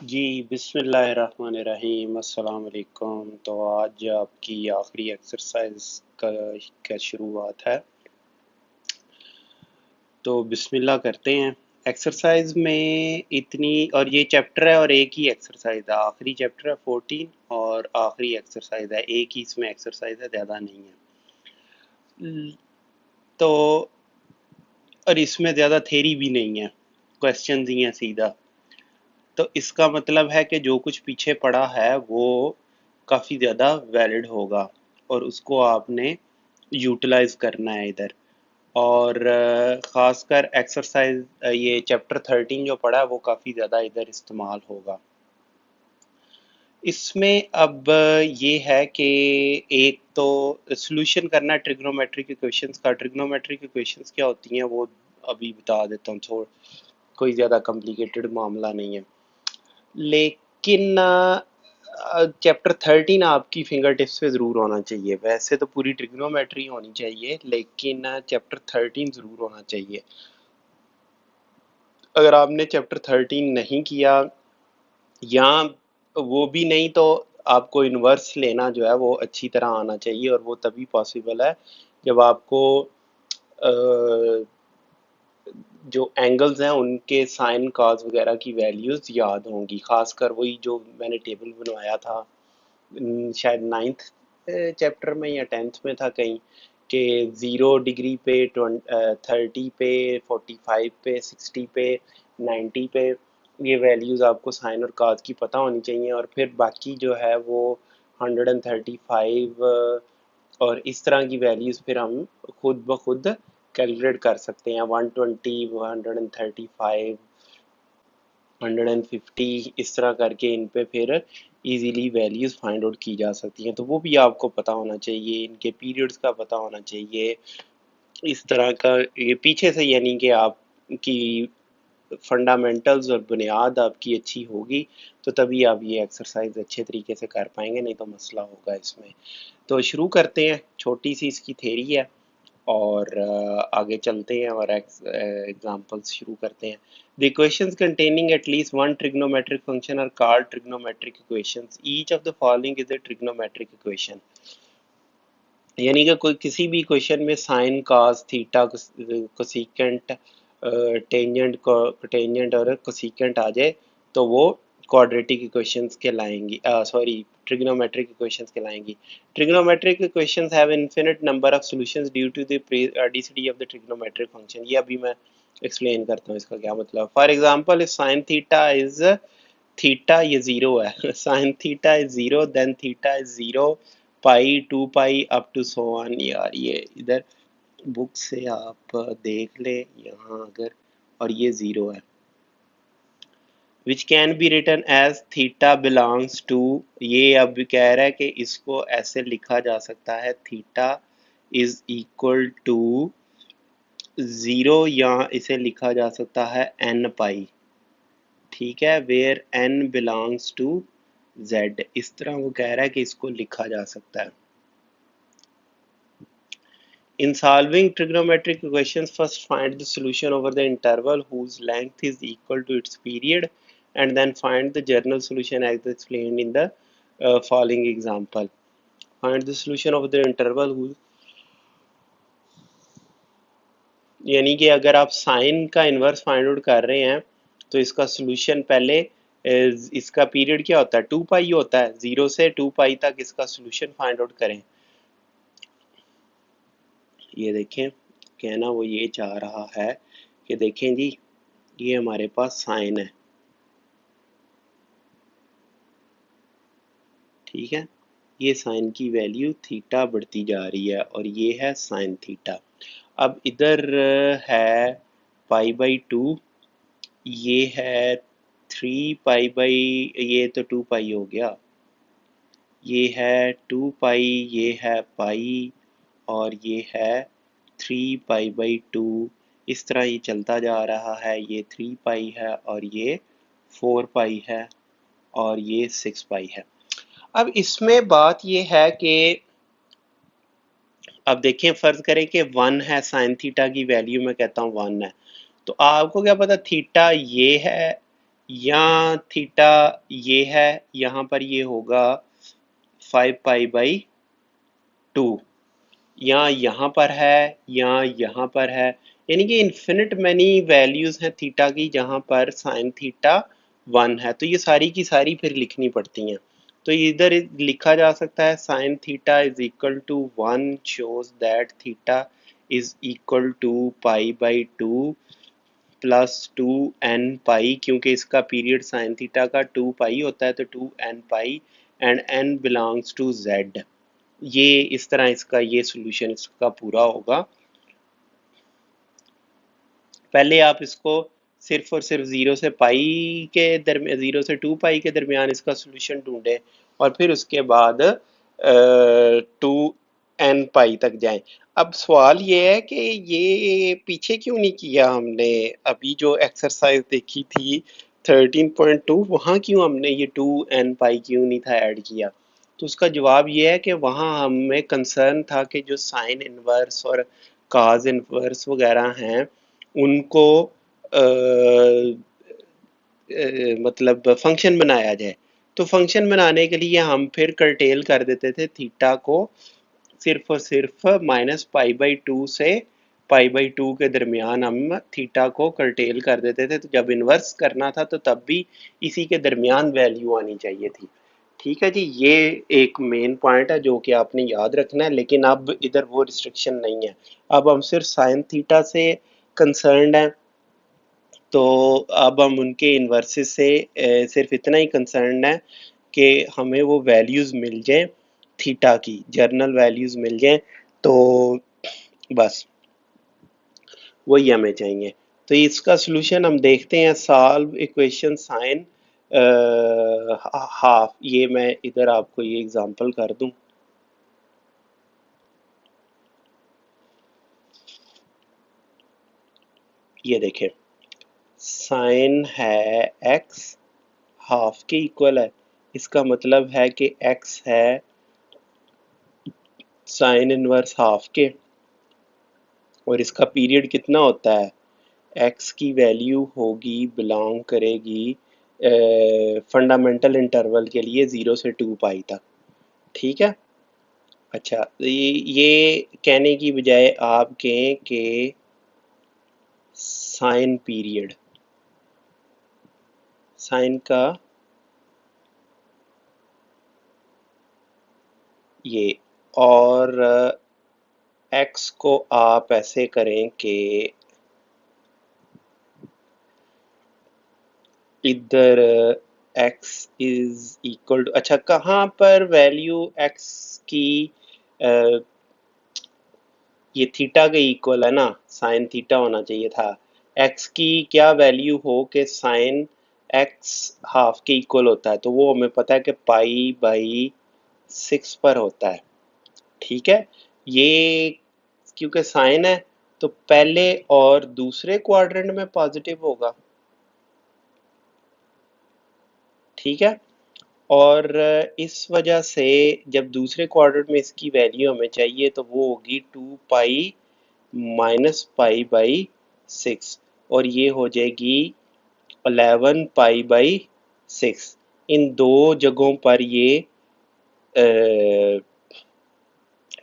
जी, बिस्मिल्लाहिर्रहमानिर्रहीम, अस्सलाम वालेकुम। तो आज आपकी आखिरी एक्सरसाइज का शुरुआत है। तो बिस्मिल्लाह करते हैं। एक्सरसाइज में इतनी, और ये चैप्टर है और एक ही एक्सरसाइज है। आखिरी चैप्टर है 14 और आखिरी एक्सरसाइज है, एक ही इसमें एक्सरसाइज है, ज़्यादा नहीं है। तो और इसमें ज़्यादा थ्योरी भी नहीं है, क्वेश्चन ही हैं सीधा। तो इसका मतलब है कि जो कुछ पीछे पड़ा है वो काफ़ी ज़्यादा वैलिड होगा और उसको आपने यूटिलाइज करना है इधर। और ख़ासकर एक्सरसाइज, ये चैप्टर 13 जो पढ़ा है वो काफ़ी ज़्यादा इधर इस्तेमाल होगा। इसमें अब ये है कि एक तो सॉल्यूशन करना है ट्रिग्नोमेट्रिक इक्वेशंस का। ट्रिग्नोमेट्रिक इक्वेशंस क्या होती हैं वो अभी बता देता हूँ, थोड़ा कोई ज़्यादा कॉम्प्लिकेटेड मामला नहीं है। लेकिन चैप्टर 13 आपकी फिंगर टिप्स पे ज़रूर होना चाहिए। वैसे तो पूरी ट्रिग्नोमेट्री होनी चाहिए, लेकिन चैप्टर 13 ज़रूर होना चाहिए। अगर आपने चैप्टर 13 नहीं किया, या वो भी नहीं, तो आपको इन्वर्स लेना जो है वो अच्छी तरह आना चाहिए। और वो तभी पॉसिबल है जब आपको अ, जो एंगल्स हैं उनके साइन कॉस वगैरह की वैल्यूज़ याद होंगी। खासकर वही जो मैंने टेबल बनवाया था, शायद नाइन्थ चैप्टर में या टेंथ में था कहीं, कि 0 डिग्री पे, 30 पे, 45 पे, 60 पे, 90 पे, ये वैल्यूज़ आपको साइन और कॉस की पता होनी चाहिए। और फिर बाकी जो है वो 135 और इस तरह की वैल्यूज़ फिर हम खुद ब खुद कैलकुलेट कर सकते हैं। 120, 135, 150, इस तरह करके इन पे फिर इजीली वैल्यूज़ फाइंड आउट की जा सकती हैं। तो वो भी आपको पता होना चाहिए, इनके पीरियड्स का पता होना चाहिए। इस तरह का ये पीछे से, यानी कि आपकी फंडामेंटल्स और बुनियाद आपकी अच्छी होगी, तो तभी आप ये एक्सरसाइज अच्छे तरीके से कर पाएंगे, नहीं तो मसला होगा इसमें। तो शुरू करते हैं, छोटी सी इसकी थ्योरी है और आगे चलते हैं और एग्जांपल्स शुरू करते हैं। The equations containing at least one trigonometric function are called trigonometric equations. Each of the following is a trigonometric equation. यानी कि कोई किसी भी इक्वेशन में sine cos theta cosecant tangent और कोसिकेंट आ जाए तो वो क्वाड्रेटिक इक्वेशंस कहलाएंगी, सॉरी ट्रिग्नोमेट्रिक इक्वेशंस कहलाएंगी। Trigonometric equations have infinite number of solutions due to the periodicity of the trigonometric function. ये अभी मैं एक्सप्लेन करता हूँ इसका क्या मतलब। For example, if sine theta is, theta ये जीरो है, sine theta is zero, then theta is zero, pi, 2 pi up to so on. यार ये इधर बुक से आप देख ले यहाँ अगर, और ये जीरो है, which can be written as theta belongs to. ये अब कह रहा है कि इसको ऐसे लिखा जा सकता है, theta is equal to zero, या इसे लिखा जा सकता है एन पाई। ठीक है, where n belongs to z. इस तरह वो कह रहा है कि इसको लिखा जा सकता है। In solving trigonometric equations, first find the solution over the interval whose length is equal to its period, and then find the general solution as explained in the following example. Find the solution over the interval whose, यानी कि अगर आप sign का inverse find out कर रहे हैं तो इसका सॉल्यूशन पहले, इसका पीरियड क्या होता है, 2 पाई होता है, 0 से 2 पाई तक इसका सॉल्यूशन फाइंड आउट करें। ये देखें, कहना वो ये चाह रहा है कि देखें जी, ये हमारे पास साइन है, ठीक है, ये साइन की वैल्यू थीटा बढ़ती जा रही है और ये है साइन थीटा। अब इधर है पाई/2, ये है 3 पाई/, ये तो 2 पाई हो गया, ये है 2 पाई, ये है पाई, और ये है 3 पाई/2। इस तरह ये चलता जा रहा है। ये 3 पाई है और ये 4 पाई है और ये 6 पाई है। अब इसमें बात ये है कि अब देखें, फर्ज करें कि 1 है, साइन थीटा की वैल्यू मैं कहता हूँ 1 है, तो आपको क्या पता थीटा ये है यहाँ थीटा ये है, यहाँ पर ये होगा 5 पाई/2, या यहाँ पर है या यहाँ पर है, यानी कि इन्फिनिट मैनी वैल्यूज हैं थीटा की जहाँ पर साइन थीटा 1 है। तो ये सारी की सारी फिर लिखनी पड़ती हैं। तो इधर लिखा जा सकता है sine theta is equal to 1 shows that theta is equal to पाई/2 प्लस 2n पाई, क्योंकि इसका पीरियड साइन थीटा का 2 पाई होता है, तो 2n pi and n belongs to z। ये इस तरह इसका ये सॉल्यूशन इसका पूरा होगा। पहले आप इसको सिर्फ और सिर्फ 0 से पाई के दरमियान, 0 से 2 पाई के दरमियान इसका सॉल्यूशन ढूंढें, और फिर उसके बाद 2n पाई तक जाएं। अब सवाल ये है कि ये पीछे क्यों नहीं किया हमने, अभी जो एक्सरसाइज देखी थी 13.2, वहाँ क्यों हमने ये 2n पाई क्यों नहीं था ऐड किया। तो उसका जवाब ये है कि वहाँ हमें कंसर्न था कि जो साइन इनवर्स और काज इनवर्स वगैरह हैं उनको मतलब फंक्शन बनाया जाए। तो फंक्शन बनाने के लिए हम फिर कर्टेल कर देते थे थीटा को सिर्फ और सिर्फ -पाई/2 से पाई/2 के दरमियान हम थीटा को कर्टेल कर देते थे। तो जब इन्वर्स करना था तो तब भी इसी के दरमियान वैल्यू आनी चाहिए थी। ठीक है जी, ये एक मेन पॉइंट है जो कि आपने याद रखना है, लेकिन अब इधर वो रिस्ट्रिक्शन नहीं है। अब हम सिर्फ साइन थीटा से कंसर्न्ड हैं, तो अब हम उनके इन्वर्सेस से सिर्फ इतना ही कंसर्न है कि हमें वो वैल्यूज़ मिल जाएं, थीटा की जर्नल वैल्यूज़ मिल जाएं, तो बस वही हमें चाहिए। तो इसका सलूशन हम देखते हैं, सॉल्व इक्वेशन साइन हाफ। ये मैं इधर आपको ये एग्जांपल कर दूं, ये देखें साइन है एक्स हाफ के इक्वल है। इसका मतलब है कि एक्स है साइन इनवर्स हाफ के, और इसका पीरियड कितना होता है, एक्स की वैल्यू होगी बिलोंग करेगी फंडामेंटल इंटरवल के लिए 0 से 2 पाई तक। ठीक है। अच्छा, ये कहने की बजाय आप कहें कि साइन पीरियड, साइन का ये, और एक्स को आप ऐसे करें कि इधर x इज इक्वल टू, अच्छा कहाँ पर वैल्यू x की ये थीटा के इक्वल है ना, साइन थीटा होना चाहिए था। x की क्या वैल्यू हो कि साइन x हाफ के इक्वल होता है, तो वो हमें पता है कि पाई/6 पर होता है। ठीक है, ये क्योंकि साइन है तो पहले और दूसरे क्वाड्रेंट में पॉजिटिव होगा। ठीक है, और इस वजह से जब दूसरे क्वाड्रेंट में इसकी वैल्यू हमें चाहिए तो वो होगी 2 पाई-पाई/6, और ये हो जाएगी 11 पाई/6। इन दो जगहों पर ये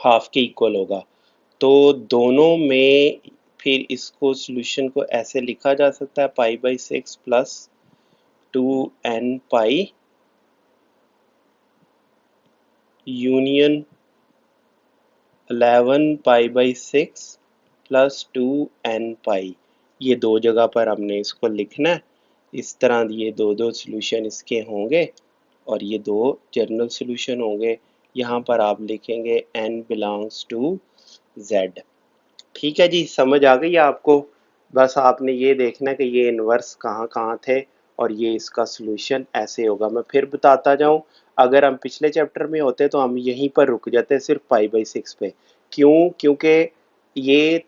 हाफ के इक्वल होगा। तो दोनों में फिर इसको सॉल्यूशन को ऐसे लिखा जा सकता है पाई/6 plus 2n pi union 11 पाई/6 plus 2n pi. ये दो जगह पर हमने इसको लिखना है। इस तरह ये दो दो सॉल्यूशन इसके होंगे, और ये दो जनरल सॉल्यूशन होंगे। यहाँ पर आप लिखेंगे n बिलोंग्स टू z। ठीक है जी, समझ आ गई आपको। बस आपने ये देखना है कि ये इन्वर्स कहाँ कहाँ थे, और ये इसका सॉल्यूशन ऐसे होगा। मैं फिर बताता जाऊँ, अगर हम पिछले चैप्टर में होते तो हम यहीं पर रुक जाते सिर्फ पाई/6 पे। क्यों, क्योंकि ये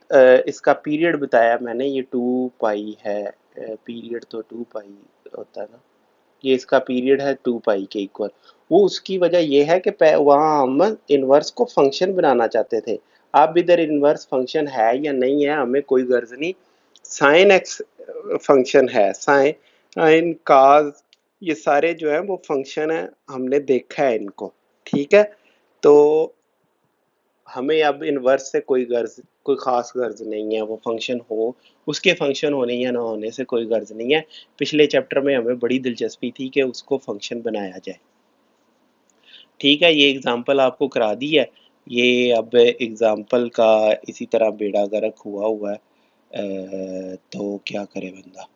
इसका पीरियड बताया मैंने, ये 2 पाई है, पीरियड तो 2 पाई होता है ना, ये इसका पीरियड है 2 पाई के इक्वल। वो उसकी वजह ये है कि वहाँ हम इन्वर्स को फंक्शन बनाना चाहते थे। अब इधर इन्वर्स फंक्शन है या नहीं है हमें कोई गर्ज नहीं, साइन एक्स फंक्शन है, साइन साइन काज, ये सारे जो है वो फंक्शन है, हमने देखा है इनको। ठीक है, तो हमें अब इनवर्स से कोई खास गर्ज नहीं है, वो फंक्शन हो, उसके फंक्शन होने या ना होने से कोई गर्ज नहीं है। पिछले चैप्टर में हमें बड़ी दिलचस्पी थी कि उसको फंक्शन बनाया जाए। ठीक है, ये एग्जाम्पल आपको करा दी है। ये अब एग्जाम्पल का इसी तरह बेड़ा गर्क हुआ है। तो क्या करे बंदा।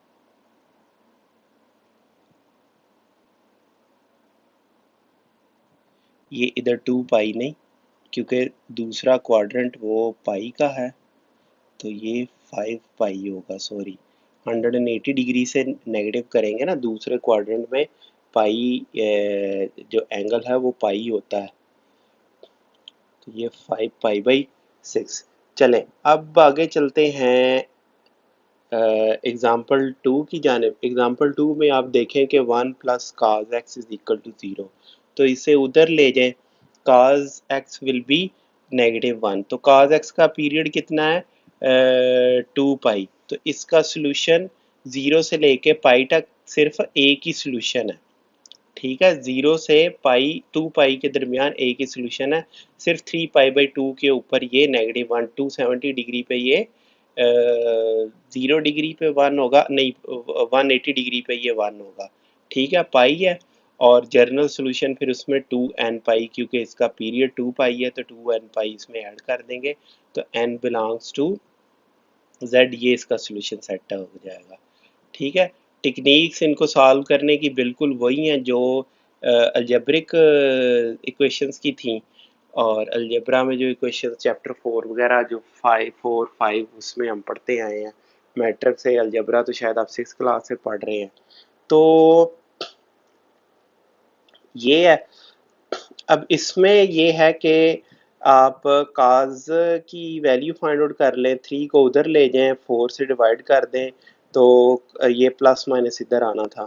ये इधर 2 पाई नहीं, क्योंकि दूसरा क्वाड्रेंट वो पाई का है, तो ये 5 पाई होगा, सॉरी। 180 डिग्री से नेगेटिव करेंगे ना दूसरे क्वाड्रेंट में, पाई जो एंगल है वो पाई होता है, तो ये 5 पाई/6। चलें अब आगे चलते हैं एग्जाम्पल 2 की जानिब। एग्जाम्पल 2 में आप देखें कि 1 + cos x = 0, तो इसे उधर ले जाएं, cos x विल बी -1, तो cos x का पीरियड कितना है, 2 पाई, तो इसका सोल्यूशन 0 से लेके पाई तक सिर्फ एक ही सोल्यूशन है। ठीक है, 0 से पाई 2 पाई के दरमियान एक ही सोल्यूशन है, सिर्फ 3 पाई/2 के ऊपर ये -1, 270 डिग्री पे ये 0 डिग्री पे 1 होगा, नहीं 180 डिग्री पे ये 1 होगा। ठीक है, पाई है, और जर्नल सोल्यूशन फिर उसमें 2n पाई, क्योंकि इसका पीरियड 2 पाई है, तो 2n पाई इसमें ऐड कर देंगे, तो n बिलोंग्स टू z, ये इसका सोल्यूशन सेट हो जाएगा। ठीक है, टेक्निक्स इनको सॉल्व करने की बिल्कुल वही हैं जो अलजेब्रिक इक्वेशंस की थी, और अलजेब्रा में जो इक्वेशंस चैप्टर 4 वगैरह जो 5, 4, 5 उसमें हम पढ़ते आए हैं। मैट्रिक्स से अलजेब्रा तो शायद आप 6 क्लास से पढ़ रहे हैं। तो ये है, अब इसमें ये है कि आप काज की वैल्यू फाइंड आउट कर लें, 3 को उधर ले जाएं, 4 से डिवाइड कर दें, तो ये प्लस माइनस इधर आना था,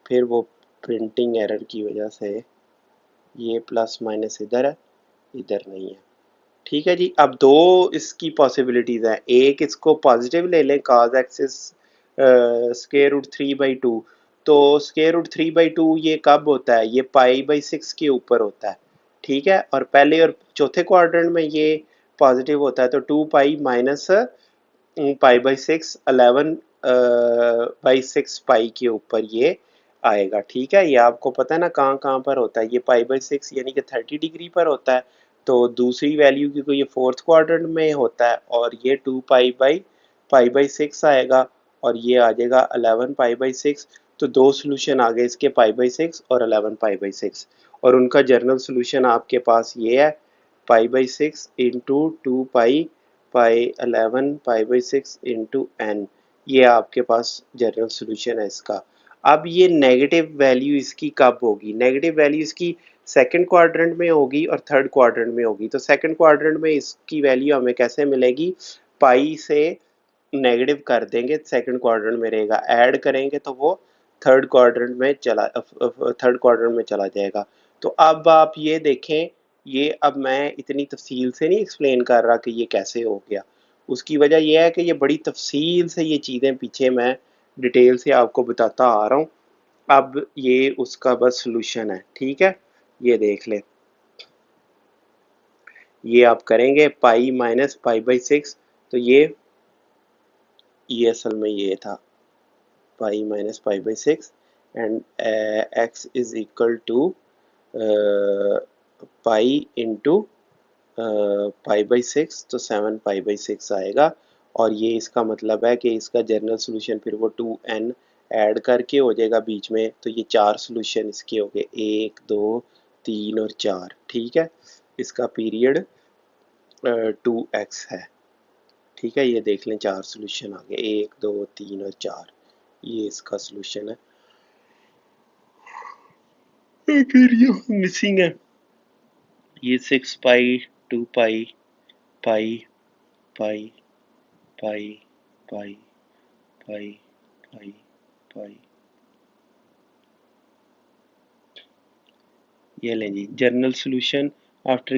फिर वो प्रिंटिंग एरर की वजह से ये प्लस माइनस इधर है, इधर नहीं है। ठीक है जी, अब दो इसकी पॉसिबिलिटीज हैं, एक इसको पॉजिटिव ले लें, cos x इज √3/2, तो √3/2 ये कब होता है, ये पाई/6 के ऊपर होता है। ठीक है, और पहले और चौथे क्वाड्रेंट में ये पॉजिटिव होता है, तो 2 पाई माइनस पाई/6 11/6 पाई के ऊपर ये आएगा। ठीक है, ये आपको पता है ना कहाँ कहाँ पर होता है, ये पाई/6 यानी कि 30 डिग्री पर होता है, तो दूसरी वैल्यू क्योंकि ये फोर्थ क्वाड्रेंट में होता है, और ये 2 पाई/6 आएगा, और ये आ जाएगा 11 पाई/6, तो दो सोल्यूशन आ गए इसके, पाई/6 और 11 पाई/6, और उनका जनरल सोल्यूशन आपके पास ये है, पाई/6 इंटू 2 पाई/11 पाई/6 इंटू n, ये आपके पास जनरल सोल्यूशन है इसका। अब ये नेगेटिव वैल्यू इसकी कब होगी, नेगेटिव वैल्यू इसकी सेकंड क्वाड्रेंट में होगी और थर्ड क्वाड्रेंट में होगी। तो सेकंड क्वाड्रेंट में इसकी वैल्यू हमें कैसे मिलेगी, पाई से नेगेटिव कर देंगे, सेकंड क्वाड्रेंट में रहेगा, ऐड करेंगे तो वो थर्ड क्वाड्रेंट में चला जाएगा। तो अब आप ये देखें, ये अब मैं इतनी तफसील से नहीं एक्सप्लेन कर रहा कि ये कैसे हो गया, उसकी वजह यह है कि ये बड़ी तफसील से ये चीज़ें पीछे मैं डिटेल से आपको बताता आ रहा हूँ। अब ये उसका बस सॉल्यूशन है। ठीक है, ये देख लें, ये आप करेंगे पाई-पाई/6, तो ये असल में ये था पाई-पाई/6, and x is equal to pi into पाई/6, तो 7 पाई/6 आएगा, और ये इसका मतलब है कि इसका जनरल सोल्यूशन फिर वो 2n ऐड करके हो जाएगा बीच में, तो ये 4 सोल्यूशन इसके हो गए, 1, 2, 3 और 4। ठीक है, इसका पीरियड 2x है। ठीक है, ये देख लें 4 सोल्यूशन आ गए, 1, 2, 3 और 4, ये इसका सोल्यूशन है। फिर ये मिसिंग है, ये 6 पाई, 2 पाई, पाई, पाई, पाई, पाई, पाई, पाई, पाई, ये लें जी जनरल सोल्यूशन आफ्टर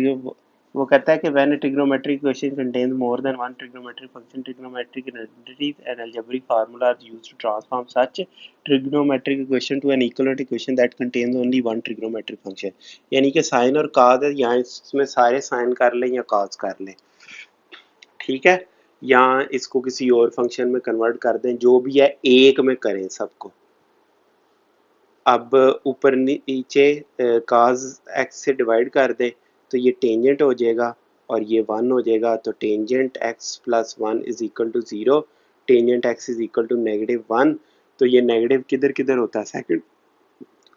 वो कहता है कि when a trigonometric equation contains more than one trigonometric function trigonometric identities and algebraic formula are used to transform such trigonometric equation to an equivalent equation that contains only one trigonometric function. यानी कि sign और काज है, यहाँ इसमें सारे sign कर लें या काज कर लें, ठीक है, या इसको किसी और फंक्शन में कन्वर्ट कर दें, जो भी है एक में करें सबको। अब ऊपर नीचे काज एक्स से डिवाइड कर दें तो ये टेंजेंट हो जाएगा और ये वन हो जाएगा, तो tangent x plus one is equal to zero, tangent x is equal to negative one. तो ये नेगेटिव किधर किधर होता है, सेकंड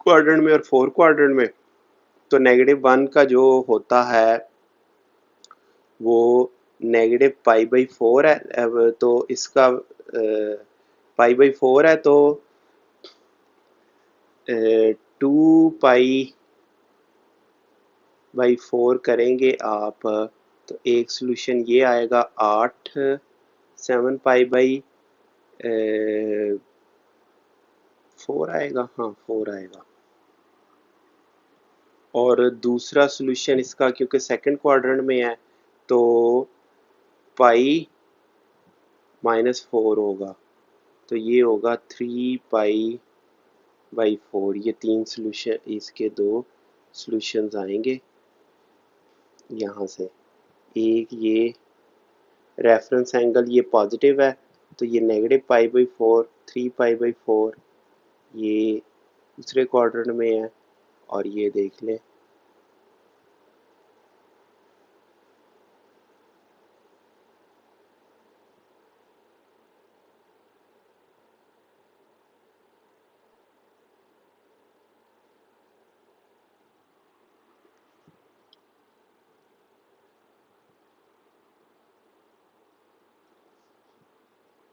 क्वाड्रेंट में और फोर्थ क्वाड्रेंट में। तो नेगेटिव वन का जो होता है वो नेगेटिव पाई बाई फोर है। अब तो इसका पाई बाई फोर है, तो 2 पाई/4 करेंगे आप तो एक सोल्यूशन ये आएगा 8, 7 पाई/4 आएगा, हाँ 4 आएगा। और दूसरा सोल्यूशन इसका क्योंकि सेकंड क्वाड्रेंट में है तो पाई-4 होगा, तो ये होगा 3 पाई/4। ये तीन सोल्यूशन, इसके दो सोल्यूशंस आएंगे यहाँ से। एक ये रेफरेंस एंगल ये पॉजिटिव है तो ये नेगेटिव पाई/4, 3 पाई/4 ये दूसरे क्वाड्रेंट में है। और ये देख लें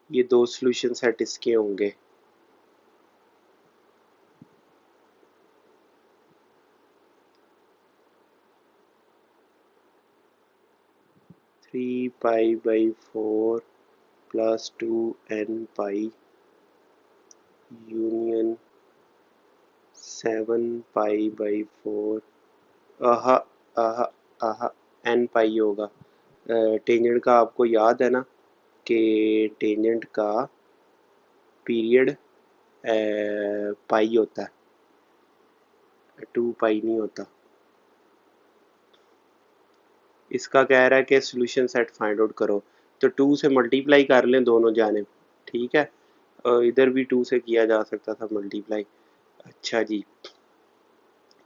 ये दो सोल्यूशन सेट इसके होंगे। Three पाई/4 plus 2n pi union 7 पाई/4 आहा आहा आहा n पाई होगा। टेंजेंट का आपको याद है ना कि टेंजेंट का पीरियड पाई होता है, 2 पाई नहीं होता। इसका कह रहा है कि सोल्यूशन सेट फाइंड आउट करो, तो 2 से मल्टीप्लाई कर लें दोनों जानिब, ठीक है। इधर भी 2 से किया जा सकता था मल्टीप्लाई। अच्छा जी,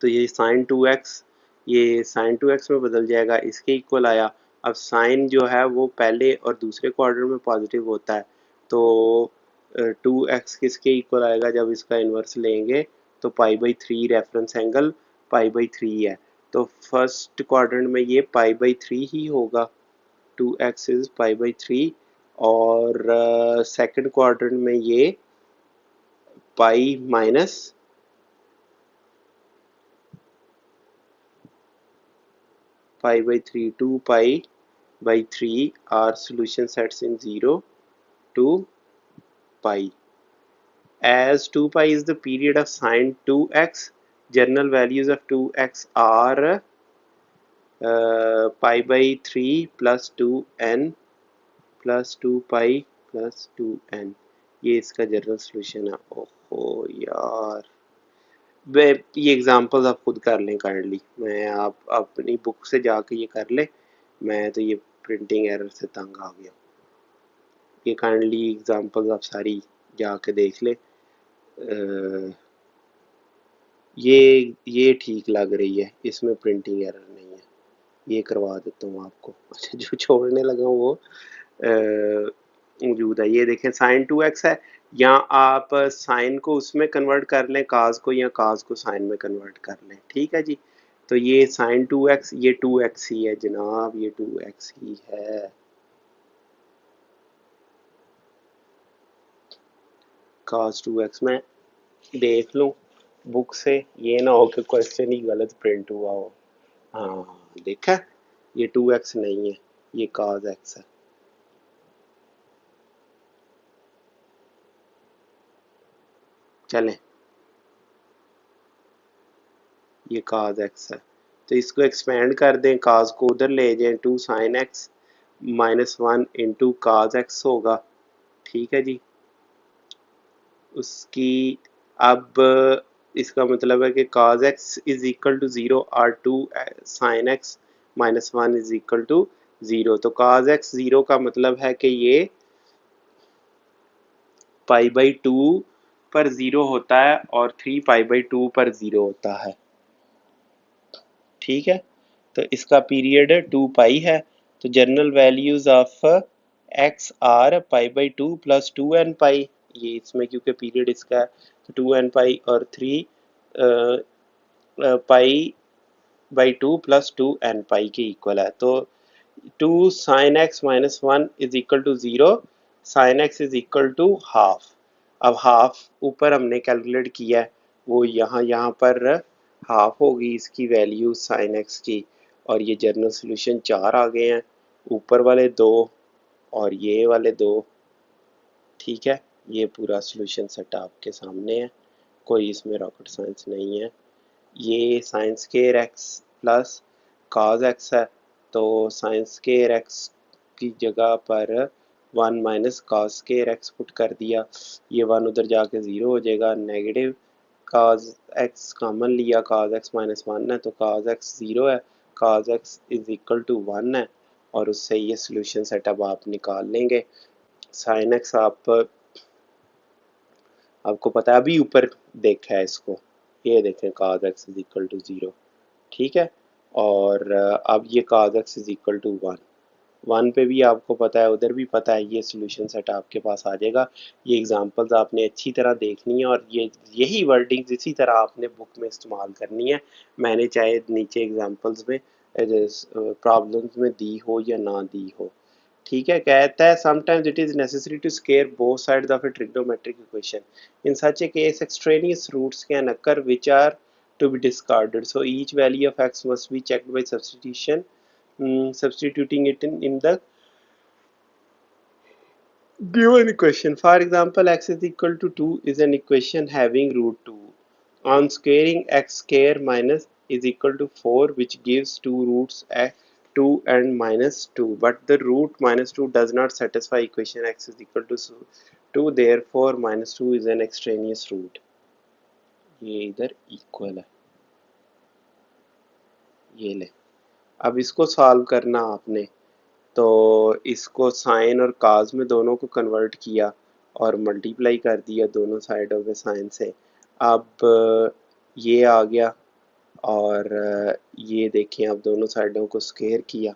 तो ये साइन 2x, ये साइन 2x में बदल जाएगा, इसके इक्वल आया। अब साइन जो है वो पहले और दूसरे क्वाड्रेंट में पॉजिटिव होता है, तो 2x किसके इक्वल आएगा जब इसका इन्वर्स लेंगे, तो पाई/3 रेफरेंस एंगल पाई/3 है, तो फर्स्ट क्वाड्रेंट में ये पाई/3 ही होगा, 2x इज पाई/3। और सेकंड क्वाड्रेंट में ये पाई माइनस पाई/3, 2 पाई/3 are solution sets in 0 to pi. As 2 pi is the period of sine 2x, general values of 2x are pi/3 plus 2n plus 2 pi plus 2n। ये इसका general solution है। ओहो यार, वे ये एग्जांपल्स आप खुद कर लें काइंडली, मैं आप अपनी बुक से जाके ये कर ले, मैं तो ये प्रिंटिंग एरर से तंग आ गया। ये काइंडली एग्जांपल्स आप सारी जाके देख ले। ये ठीक लग रही है, इसमें प्रिंटिंग एरर नहीं है, ये करवा देता हूँ आपको। अच्छा, जो छोड़ने लगा हूँ वो मौजूद है। ये देखें साइन 2x है, या आप साइन को उसमें कन्वर्ट कर लें काज को, या काज को साइन में कन्वर्ट कर लें, ठीक है जी। तो ये साइन 2x, ये 2x ही है जनाब, ये 2x ही है। काज 2x में देख लूँ बुक से, ये ना हो कि क्वेश्चन ही गलत प्रिंट हुआ हो। हाँ देखा, ये 2x नहीं है, ये काज x है। चलें, ये काज x है, तो इसको एक्सपेंड कर दें, काज को उधर ले जाएं, 2 साइन एक्स -1 इंटू काज एक्स होगा। ठीक है जी। उसकी अब इसका मतलब है कि cos x is equal to 0 और 2 sin x -1 is equal to 0। तो cos x 0 का मतलब है कि ये π/2 पर 0 होता है और 3 π/2 पर 0 होता है। ठीक है, तो इसका पीरियड 2 पाई है। तो general values of x are π/2 plus 2n pi, ये इसमें क्योंकि पीरियड इसका है तो 2n पाई और 3 π/2 प्लस 2n पाई के इक्वल है। तो 2 sin x -1 is equal to 0, sin x is equal to half. अब हाफ ऊपर हमने कैलकुलेट किया है, वो यहाँ पर हाफ होगी इसकी वैल्यू sin x की, और ये जनरल सोल्यूशन 4 आ गए हैं, ऊपर वाले 2 और ये वाले 2। ठीक है, ये पूरा सोल्यूशन सेट आपके सामने है, कोई इसमें रॉकेट साइंस नहीं है। ये sine square x plus cos x है, तो साइन स्क्वायर एक्स की जगह पर 1 minus cos square x put कर दिया, ये 1 उधर जाके 0 हो जाएगा। नेगेटिव कॉस एक्स कॉमन लिया, कॉस एक्स -1 है तो कॉस एक्स 0 है, cos x is equal to 1 है, और उससे ये सोल्यूशन सेटअप आप निकाल लेंगे। साइन एक्स आपको पता है, अभी ऊपर देखा है इसको, ये देखें cos x is equal to 0। ठीक है, और अब ये cos x is equal to 1 पे भी आपको पता है, उधर भी पता है, ये सोल्यूशन सेट आपके पास आ जाएगा। ये एग्जांपल्स आपने अच्छी तरह देखनी है और यही वर्डिंग्स इसी तरह आपने बुक में इस्तेमाल करनी है। मैंने चाहे नीचे एग्जांपल्स में प्रॉब्लम्स में दी हो या ना दी हो। ठीक है, कहता है sometimes it is necessary to scale both sides of a trigonometric equation. In such a case, extraneous roots can occur which are to be discarded. So each value of x must be checked by substitution, substituting it in the given equation. For example, x is equal to 2 is an equation having root 2. On squaring, x square minus is equal to 4, which gives two roots 2 and -2. But the root -2 does not satisfy equation x is equal to 2. Therefore, -2 is an extraneous root. ये इधर equal है, ये ले। अब इसको solve करना आपने, तो इसको साइन और काज में दोनों को कन्वर्ट किया और मल्टीप्लाई कर दिया दोनों साइडों पे साइन से। अब ये आ गया, और ये देखें, अब दोनों साइडों को स्क्वायर किया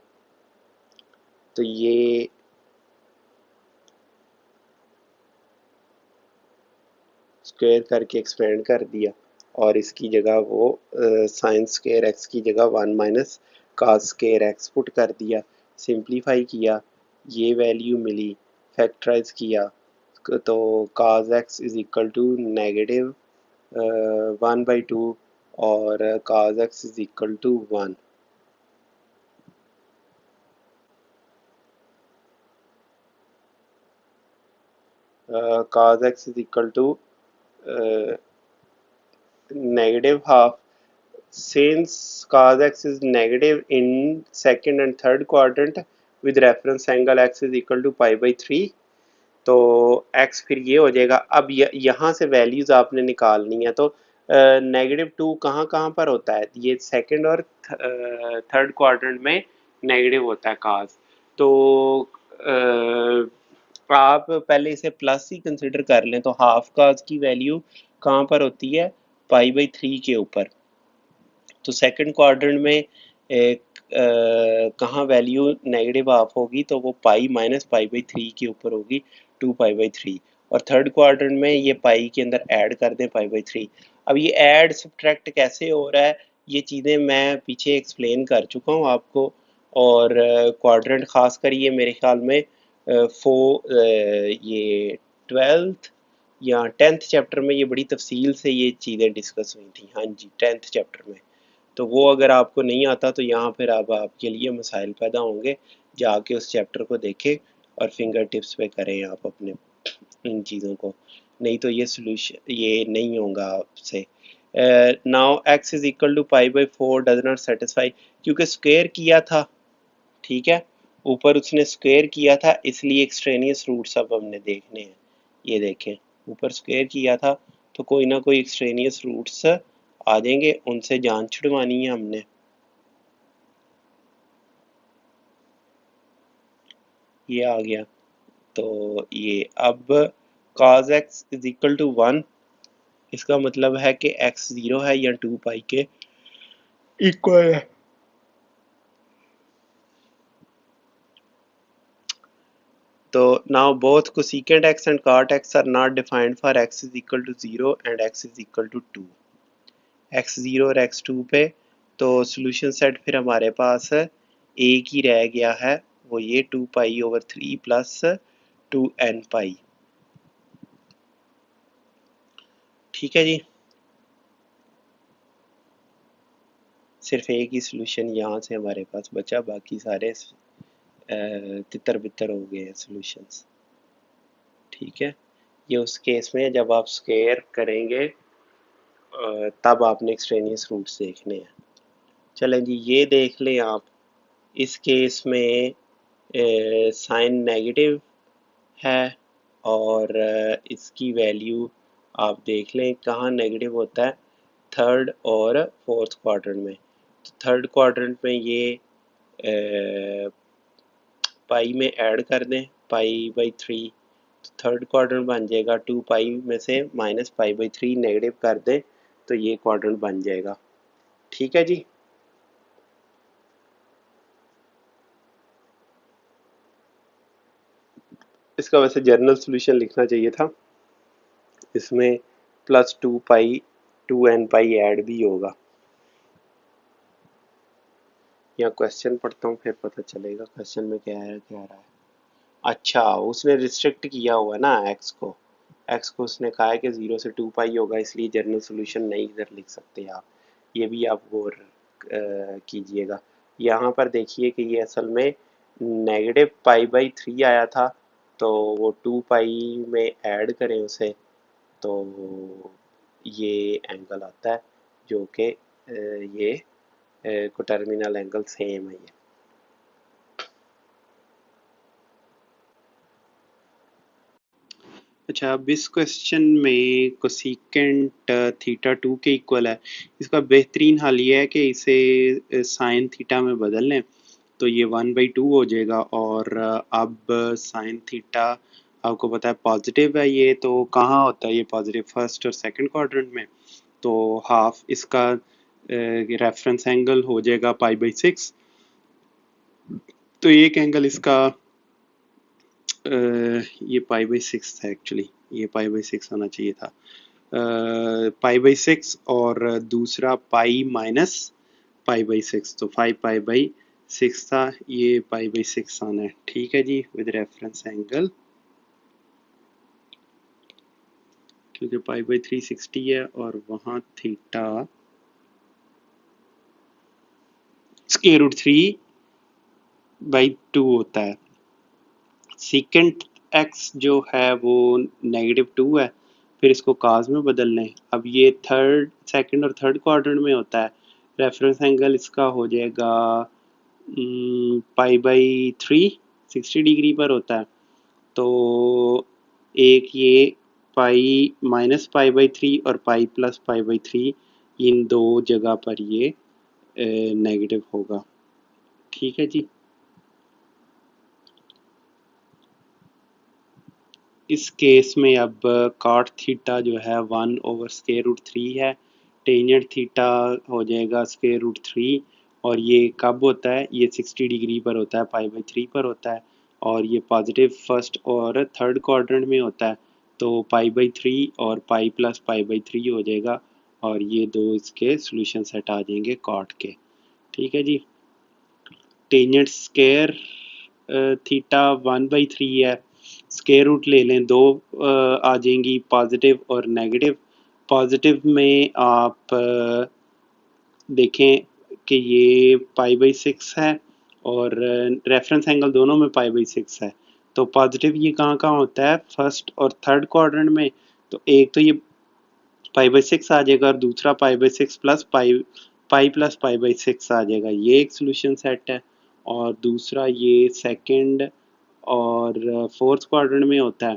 तो ये स्क्वायर करके एक्सपेंड कर दिया, और इसकी जगह वो साइन स्क्वायर एक्स की जगह 1 minus cos square x put कर दिया, सिंप्लीफाई किया, ये वैल्यू मिली, फैक्टराइज किया, तो cos x is equal to negative 1/2 और cos x is equal to 1। cos x is equal to negative half. Since cos x is negative in second and third quadrant with reference angle x is equal to π/3, तो x फिर ये हो जाएगा। अब यहाँ से values आपने निकालनी है, तो -2 कहाँ कहाँ पर होता है, ये सेकंड और थर्ड क्वाड्रेंट में नेगेटिव होता है cos। तो आप पहले इसे प्लस ही कंसिडर कर लें, तो हाफ cos की वैल्यू कहाँ पर होती है, π/3 के ऊपर। तो सेकंड क्वाड्रेंट में एक कहाँ वैल्यू नेगेटिव हाफ होगी, तो वो पाई माइनस π/3 के ऊपर होगी, 2π/3। और थर्ड क्वाड्रेंट में ये पाई के अंदर ऐड कर दें π/3। अब ये ऐड सब्ट्रैक्ट कैसे हो रहा है, ये चीज़ें मैं पीछे एक्सप्लेन कर चुका हूँ आपको। और क्वाड्रेंट खास कर ये मेरे ख्याल में ये 12th या 10th चैप्टर में ये बड़ी तफसील से ये चीज़ें डिस्कस हुई थी। हाँ जी, 10th चैप्टर में। तो वो अगर आपको नहीं आता तो यहाँ फिर अब आपके लिए मसाइल पैदा होंगे, जाके उस चैप्टर को देखें और फिंगर टिप्स पे करें आप अपने इन चीज़ों को, नहीं तो ये सोल्यूशन ये नहीं होगा आपसे। Now x is equal to pi by 4 does not satisfy, क्योंकि स्क्वायर किया था, ठीक है, ऊपर उसने स्क्वायर किया था, इसलिए एक्सट्रेनियस रूट्स अब हमने देखने हैं। ये देखें, ऊपर स्क्वायर किया था तो कोई ना कोई एक्सट्रेनियस रूट्स आ जाएंगे, उनसे जान छुड़वानी है हमने। ये आ गया, तो ये अब cos x is equal to 1, इसका मतलब है कि x 0 है या 2 पाई के इक्वल है। तो now both cosecant x and cot x are not defined for x is equal to 0 and x is equal to 2, x 0 और x 2 पे, तो सॉल्यूशन सेट फिर हमारे पास एक ही रह गया है, वो ये 2 पाई ओवर 3 प्लस 2n पाई। ठीक है जी, सिर्फ एक ही सॉल्यूशन यहाँ से हमारे पास बचा, बाकी सारे तितर बितर हो गए हैं सॉल्यूशंस। ठीक है, ये उस केस में जब आप स्क्वायर करेंगे तब आपने एक्सट्रेनियस रूट्स देखने हैं। चलें जी, ये देख लें आप, इस केस में साइन नेगेटिव है और इसकी वैल्यू आप देख लें कहाँ नेगेटिव होता है, थर्ड और फोर्थ क्वाड्रेंट में। तो थर्ड क्वाड्रेंट में ये पाई में ऐड कर दें पाई बाई 3, तो थर्ड क्वाड्रेंट बन जाएगा 2 पाई में से माइनस पाई बाई 3 नेगेटिव कर दें तो ये क्वाड्रेंट बन जाएगा। ठीक है जी, इसका वैसे जर्नल सॉल्यूशन लिखना चाहिए था, इसमें प्लस 2 पाई 2n पाई ऐड भी होगा। या क्वेश्चन पढ़ता हूँ फिर पता चलेगा क्वेश्चन में क्या है क्या रहा है। अच्छा, उसने रिस्ट्रिक्ट किया हुआ ना एक्स को उसने कहा है कि 0 से 2 पाई होगा, इसलिए जर्नल सॉल्यूशन नहीं इधर लिख सकते आप, ये भी आप गौर कीजिएगा। यहाँ पर देखिए कि ये असल में नेगेटिव पाई बाई 3 आया था, तो वो 2 पाई में ऐड करें उसे तो ये एंगल आता है जो कि ये कोटर्मिनल एंगल सेम है ये। अच्छा, अब इस क्वेश्चन में कोसिकेंट थीटा 2 के इक्वल है, इसका बेहतरीन हल ये है कि इसे साइन थीटा में बदल लें तो ये 1/2 हो जाएगा। और अब साइन थीटा आपको पता है पॉजिटिव है, ये तो कहाँ होता है ये पॉजिटिव, फर्स्ट और सेकंड क्वाड्रेंट में, तो हाफ इसका रेफरेंस एंगल हो जाएगा पाई/6। तो एक एंगल इसका ये पाई/6 था एक्चुअली, ये पाई/6 होना चाहिए था, पाई/6 और दूसरा पाई माइनस पाई/6, तो 5 पाई/6 था, ये पाई/6 आना है। ठीक है जी, विद रेफरेंस एंगल, क्योंकि पाई/3 60 है और वहाँ थीटा √3/2 होता है। सीकेंट एक्स जो है वो -2 है, फिर इसको काज में बदल लें। अब ये थर्ड सेकंड और थर्ड क्वाड्रेंट में होता है, रेफरेंस एंगल इसका हो जाएगा पाई/3 60 डिग्री पर होता है, तो एक ये पाई माइनस पाई/3 और पाई प्लस पाई/3 इन दो जगह पर ये नेगेटिव होगा। ठीक है जी, इस केस में अब कॉट थीटा जो है 1/√3 है, टेंजेंट थीटा हो जाएगा √3, और ये कब होता है, ये 60 डिग्री पर होता है, पाई/3 पर होता है, और ये पॉजिटिव फर्स्ट और थर्ड क्वाड्रेंट में होता है, तो पाई/3 और पाई प्लस पाई/3 हो जाएगा, और ये दो इसके सॉल्यूशन सेट आ जाएंगे कॉट के। ठीक है जी, टेंजेंट स्क्वायर थीटा 1/3 है, स्क्वायर रूट ले लें, दो आ जाएंगी पॉजिटिव और नेगेटिव। पॉजिटिव में आप देखें कि ये पाई/6 है और रेफरेंस एंगल दोनों में पाई/6 है, तो पॉजिटिव ये कहाँ कहाँ होता है, फर्स्ट और थर्ड क्वाड्रेंट में, तो एक तो ये पाई बाई सिक्स आ जाएगा, और दूसरा pi by six plus pi plus pi by six आ जाएगा। ये एक सोल्यूशन सेट है। और दूसरा ये सेकंड और फोर्थ क्वाड्रेंट में होता है,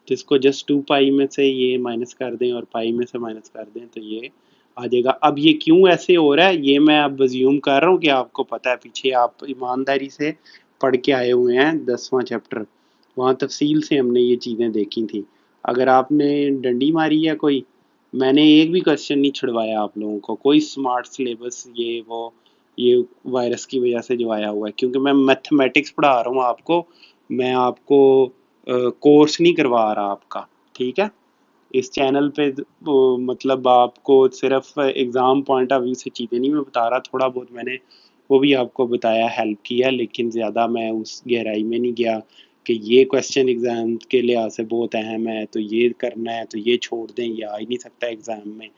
तो इसको जस्ट 2 पाई में से ये माइनस कर दें और पाई में से माइनस कर दें तो ये आ जाएगा। अब ये क्यों ऐसे हो रहा है ये मैं अब अज्यूम कर रहा हूँ कि आपको पता है, पीछे आप ईमानदारी से पढ़ के आए हुए हैं 10वां चैप्टर, वहाँ तफसील से हमने ये चीज़ें देखी थी। अगर आपने डंडी मारी है कोई, मैंने एक भी क्वेश्चन नहीं छुड़वाया आप लोगों को, कोई स्मार्ट सिलेबस ये वो ये वायरस की वजह से जो आया हुआ है, क्योंकि मैं मैथमेटिक्स पढ़ा रहा हूँ आपको, मैं आपको कोर्स नहीं करवा रहा आपका, ठीक है। इस चैनल पे मतलब आपको सिर्फ एग्ज़ाम पॉइंट ऑफ व्यू से चीज़ें नहीं मैं बता रहा, थोड़ा बहुत मैंने वो भी आपको बताया, हेल्प किया, लेकिन ज़्यादा मैं उस गहराई में नहीं गया कि ये क्वेश्चन एग्ज़ाम के लिहाज से बहुत अहम है तो ये करना है तो ये छोड़ दें, ये आ ही नहीं सकता एग्ज़ाम में।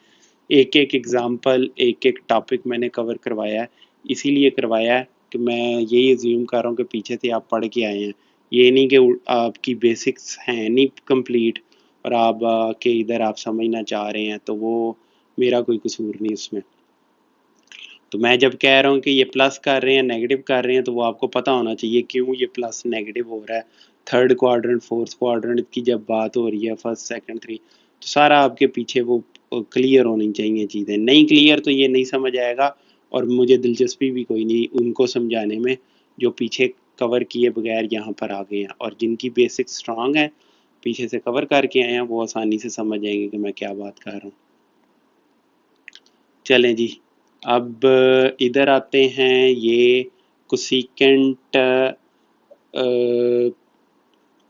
एक एक एग्ज़ाम्पल एक एक टॉपिक मैंने कवर करवाया है, इसीलिए करवाया है कि मैं यही अज्यूम कर रहा हूँ कि पीछे से आप पढ़ के आए हैं, ये नहीं कि आपकी बेसिक्स हैं नहीं कंप्लीट और आप के इधर आप समझना चाह रहे हैं, तो वो मेरा कोई कसूर नहीं उसमें। तो मैं जब कह रहा हूँ कि ये प्लस कर रहे हैं नेगेटिव कर रहे हैं तो वो आपको पता होना चाहिए क्यों ये प्लस नेगेटिव हो रहा है। थर्ड क्वाड्रेंट फोर्थ क्वाड्रेंट की जब बात हो रही है, फर्स्ट सेकंड थ्री, तो सारा आपके पीछे वो क्लियर होनी चाहिए चीज़ें, नहीं क्लियर तो ये नहीं समझ आएगा और मुझे दिलचस्पी भी कोई नहीं उनको समझाने में जो पीछे कवर किए बगैर यहाँ पर आ गए हैं, और जिनकी बेसिक स्ट्रांग है पीछे से कवर करके आए हैं वो आसानी से समझ जाएंगे कि मैं क्या बात कर रहा हूँ। चलें जी, अब इधर आते हैं, ये कोसिकेंट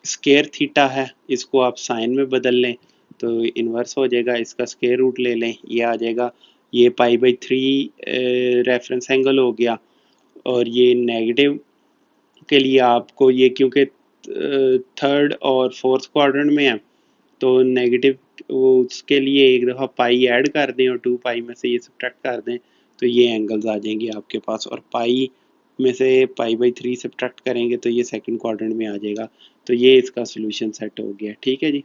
स्केयर थीटा है, इसको आप साइन में बदल लें तो इन्वर्स हो जाएगा, इसका स्केयर रूट ले लें ये आ जाएगा, ये pi by three reference angle हो गया। और ये नेगेटिव के लिए आपको ये क्योंकि थर्ड और फोर्थ क्वाड्रेंट में है तो नेगेटिव वो उसके लिए एक दफ़ा पाई ऐड कर दें और 2 पाई में से ये सब्ट्रैक्ट कर दें तो ये एंगल्स आ जाएंगे आपके पास, और पाई में से पाई बाई थ्री सब्ट्रैक्ट करेंगे तो ये सेकंड क्वाड्रेंट में आ जाएगा। तो ये इसका सोल्यूशन सेट हो गया, ठीक है जी।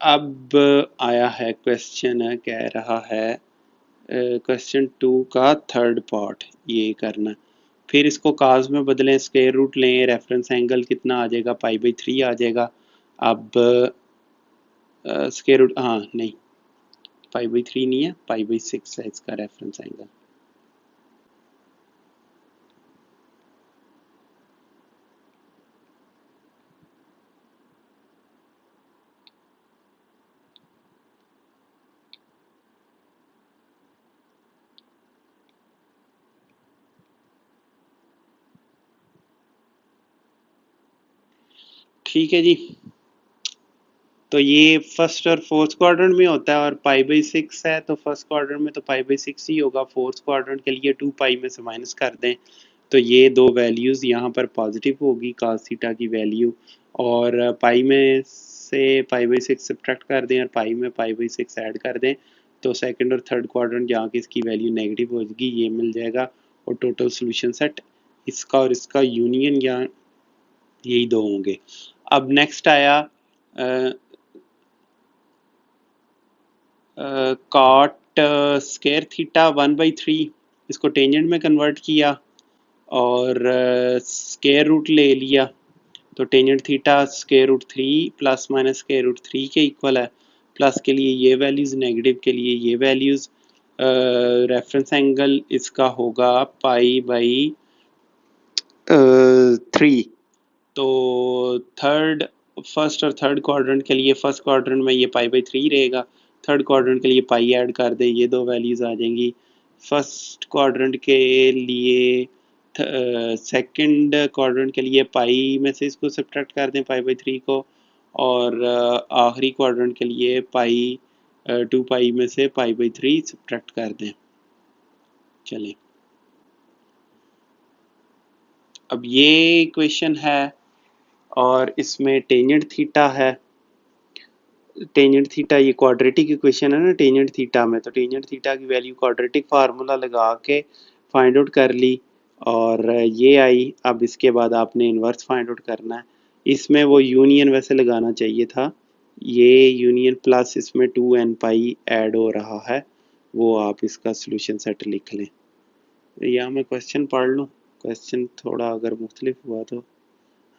अब आया है क्वेश्चन, कह रहा है क्वेश्चन 2 का थर्ड पार्ट ये करना, फिर इसको काज में बदलें, स्क्वायर रूट लें, रेफरेंस एंगल कितना आ जाएगा पाई बाई थ्री आ जाएगा। अब स्क्वायर रूट, हाँ नहीं पाई बाई थ्री नहीं है, पाई बाई सिक्स है इसका रेफरेंस एंगल। ठीक है जी, तो ये फर्स्ट और फोर्थ क्वाड्रेंट में होता है और पाई बाई सिक्स है तो फर्स्ट क्वाड्रेंट में तो पाई बाई सिक्स ही होगा, फोर्थ क्वाड्रेंट के लिए 2 पाई में से माइनस कर दें तो ये दो वैल्यूज़ यहाँ पर पॉजिटिव होगी cos थीटा की वैल्यू, और पाई में से पाई बाई सिक्स सब्ट्रैक्ट कर दें और पाई में पाई बाई सिक्स ऐड कर दें तो सेकंड और थर्ड क्वाड्रेंट जहाँ की इसकी वैल्यू नेगेटिव होगी ये मिल जाएगा, और टोटल सोल्यूशन सेट इसका और इसका यूनियन यहाँ यही दो होंगे। अब नेक्स्ट आया कॉट स्केयर थीटा 1/3, इसको टेंजेंट में कन्वर्ट किया और स्केयर रूट ले लिया तो tangent theta square root three plus minus square root three के इक्वल है, प्लस के लिए ये वैल्यूज़ नेगेटिव के लिए ये वैल्यूज़, रेफरेंस एंगल इसका होगा पाई बाई थ्री। तो थर्ड फर्स्ट और थर्ड क्वाड्रेंट के लिए फर्स्ट क्वाड्रेंट में ये पाई बाई थ्री रहेगा, थर्ड क्वाड्रेंट के लिए पाई ऐड कर दें ये दो वैल्यूज़ आ जाएंगी, फर्स्ट क्वाड्रेंट के लिए सेकंड क्वाड्रेंट के लिए पाई में से इसको सब्ट्रैक्ट कर दें पाई बाई थ्री को, और आखिरी क्वाड्रेंट के लिए पाई 2 पाई में से पाई बाई थ्री सब्ट्रैक्ट कर दें। चलें, अब ये इक्वेशन है और इसमें टेंजेंट थीटा है, टेंजेंट थीटा ये क्वाड्रेटिक इक्वेशन है ना टेंजेंट थीटा में, तो टेंजेंट थीटा की वैल्यू क्वाड्रेटिक फार्मूला लगा के फाइंड आउट कर ली और ये आई। अब इसके बाद आपने इन्वर्स फाइंड आउट करना है, इसमें वो यूनियन वैसे लगाना चाहिए था ये यूनियन प्लस इसमें 2n पाई ऐड हो रहा है, वो आप इसका सोल्यूशन सेट लिख लें। या मैं क्वेश्चन पढ़ लूँ, क्वेश्चन थोड़ा अगर मुख्तलिफ हुआ तो।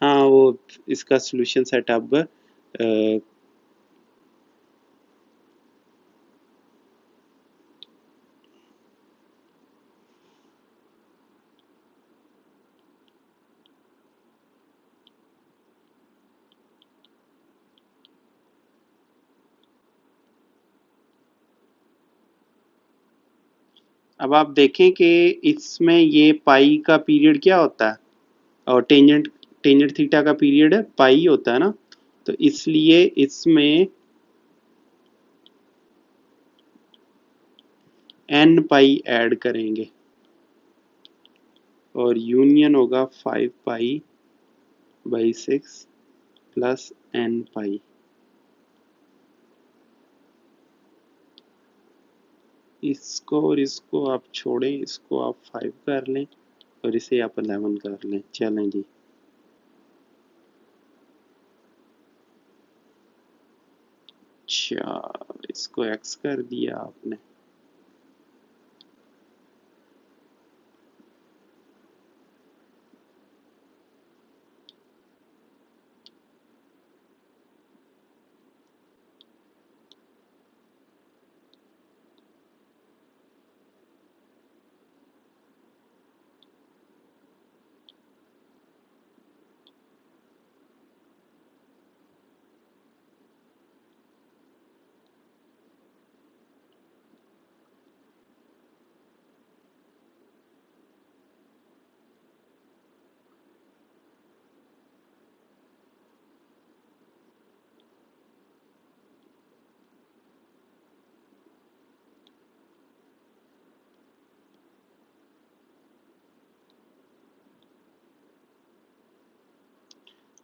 हाँ, वो इसका सोल्यूशन सेट अब आप देखें कि इसमें ये पाई का पीरियड क्या होता है, और टेंजेंट टेंजेंट थीटा का पीरियड पाई होता है ना, तो इसलिए इसमें n पाई ऐड करेंगे और यूनियन होगा 5 पाई बाई 6 प्लस n पाई। इसको और इसको आप छोड़ें, इसको आप 5 कर लें और इसे आप 11 कर लें। चलें जी, अच्छा इसको x कर दिया आपने।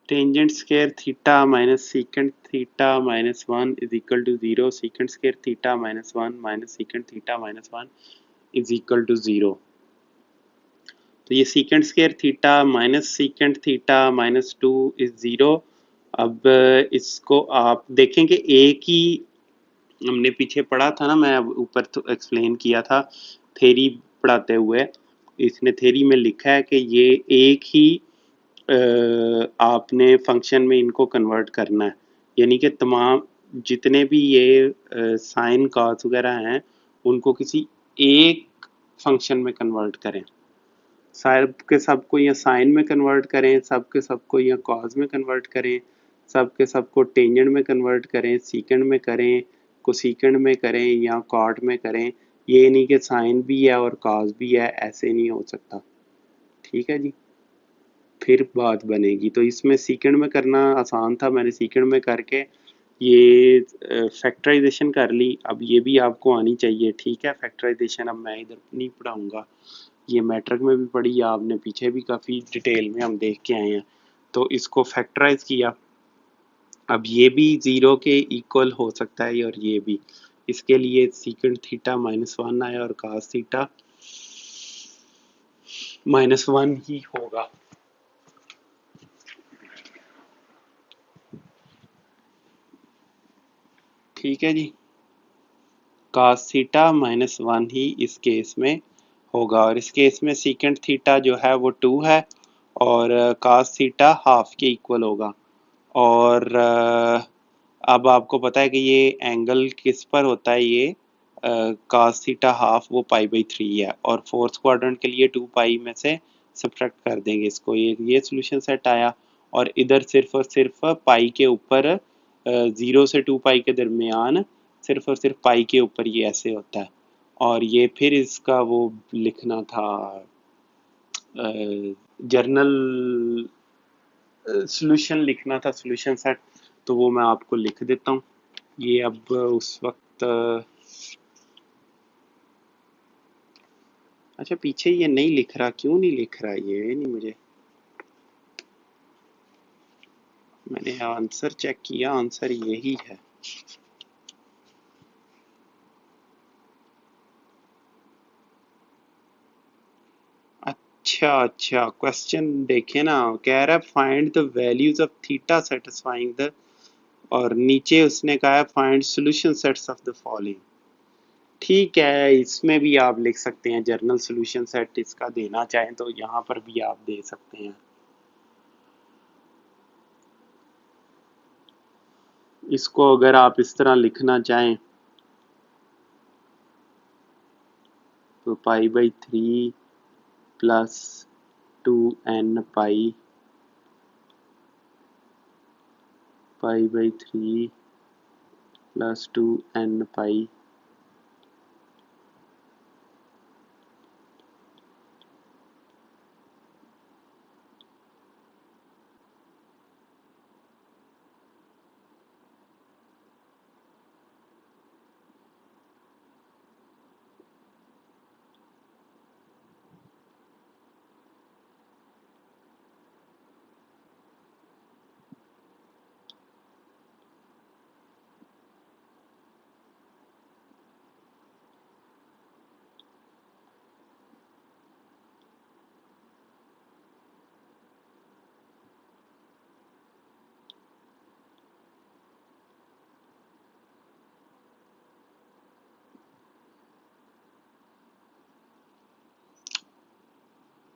Tangent square theta minus secant theta minus 1 is equal to 0, secant square theta minus 1 minus secant theta minus 1 is equal to 0। तो ये secant square theta minus secant theta minus 2 is 0। अब इसको आप देखें कि एक ही हमने पीछे पढ़ा था ना, मैं ऊपर तो एक्सप्लेन किया था थेरी पढ़ाते हुए, इसने थेरी में लिखा है कि ये एक ही आपने फंक्शन में इनको कन्वर्ट करना है, यानी कि तमाम जितने भी ये साइन कॉस वगैरह हैं उनको किसी एक फंक्शन में कन्वर्ट करें। सब के सब को या साइन में कन्वर्ट करें, सब के सब को या कॉस में कन्वर्ट करें, सब के सब को टेंजेंट में कन्वर्ट करें, सीकेंड में करें, कोसीकेंड में करें या कॉट में करें। ये नहीं कि साइन भी है और कॉस भी है, ऐसे नहीं हो सकता। ठीक है जी, फिर बात बनेगी। तो इसमें सीकेंड में करना आसान था, मैंने सीकेंड में करके ये फैक्टराइजेशन कर ली। अब ये भी आपको आनी चाहिए, ठीक है। फैक्टराइजेशन अब मैं इधर नहीं पढ़ाऊंगा, ये मैट्रिक में भी पढ़ी है आपने, पीछे भी काफ़ी डिटेल में हम देख के आए हैं। तो इसको फैक्टराइज किया, अब ये भी ज़ीरो के इक्वल हो सकता है और ये भी, इसके लिए सीकेंड थीटा माइनस 1 आया और कास थीटा माइनस 1 ही होगा। ठीक है जी, कास थीटा माइनस 1 ही इस केस में होगा, और इस केस में सीकेंड थीटा जो है वो 2 है और कास थीटा हाफ के इक्वल होगा। और अब आपको पता है कि ये एंगल किस पर होता है, ये कास थीटा हाफ वो पाई बाई 3 है, और फोर्थ क्वाड्रेंट के लिए 2 पाई में से सब्ट्रैक्ट कर देंगे इसको, ये सोल्यूशन सेट आया। और इधर सिर्फ और सिर्फ पाई के ऊपर 0 से 2 पाई के दरमियान सिर्फ और सिर्फ पाई के ऊपर ये ऐसे होता है। और ये फिर इसका वो लिखना था जर्नल सॉल्यूशन लिखना था, सॉल्यूशन सेट, तो वो मैं आपको लिख देता हूँ। ये अब उस वक्त अच्छा पीछे ये नहीं लिख रहा, क्यों नहीं लिख रहा ये नहीं मुझे, मैंने आंसर चेक किया, आंसर यही है। अच्छा अच्छा, क्वेश्चन देखे ना, कह रहा है find the values of theta satisfying the, और नीचे उसने कहा है find solution sets of the following. ठीक है, इसमें भी आप लिख सकते हैं जर्नल सॉल्यूशन सेट, इसका देना चाहें तो यहाँ पर भी आप दे सकते हैं। इसको अगर आप इस तरह लिखना चाहें तो पाई by 3 plus 2n pi by 3 plus 2n पाई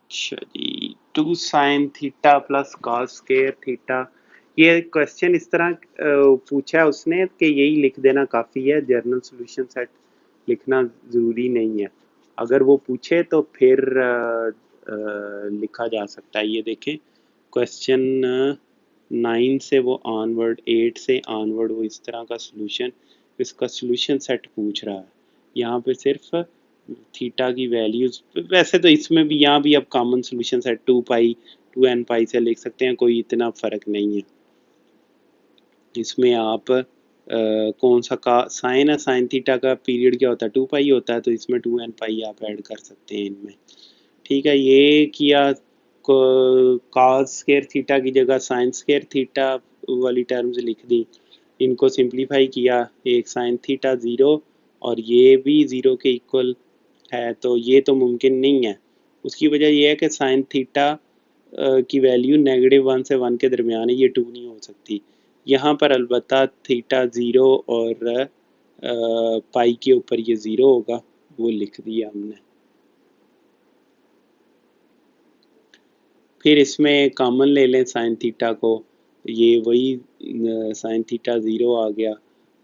अच्छा जी, 2 sine theta plus cos square theta. ये क्वेश्चन इस तरह पूछा है उसने कि यही लिख देना काफ़ी है, जर्नल सॉल्यूशन सेट लिखना ज़रूरी नहीं है। अगर वो पूछे तो फिर लिखा जा सकता है। ये देखें क्वेश्चन 9 से वो ऑनवर्ड, 8 से ऑनवर्ड वो इस तरह का सॉल्यूशन, इसका सॉल्यूशन सेट पूछ रहा है। यहाँ पे सिर्फ थीटा की वैल्यूज, वैसे तो इसमें भी यहाँ भी अब कॉमन सॉल्यूशन सेट 2 पाई 2n पाई से लिख सकते हैं, कोई इतना फर्क नहीं है। इसमें आप कौन सा का साइन है, साइन थीटा का पीरियड क्या होता है, 2 पाई होता है, तो इसमें 2n पाई आप ऐड कर सकते हैं इनमें। ठीक है, ये किया। कॉस स्क्वायर थीटा की जगह साइन स्क्वायर थीटा वाली टर्म्स लिख दी, इनको सिंप्लीफाई किया, एक साइन थीटा ज़ीरो और ये भी ज़ीरो के इक्वल है, तो ये तो मुमकिन नहीं है। उसकी वजह यह है कि साइन थीटा की वैल्यू -1 से 1 के दरमियान है, ये 2 नहीं हो सकती। यहाँ पर अलबत्ता थीटा ज़ीरो और पाई के ऊपर ये ज़ीरो होगा, वो लिख दिया हमने। फिर इसमें कॉमन ले लें साइन थीटा को, ये वही साइन थीटा ज़ीरो आ गया,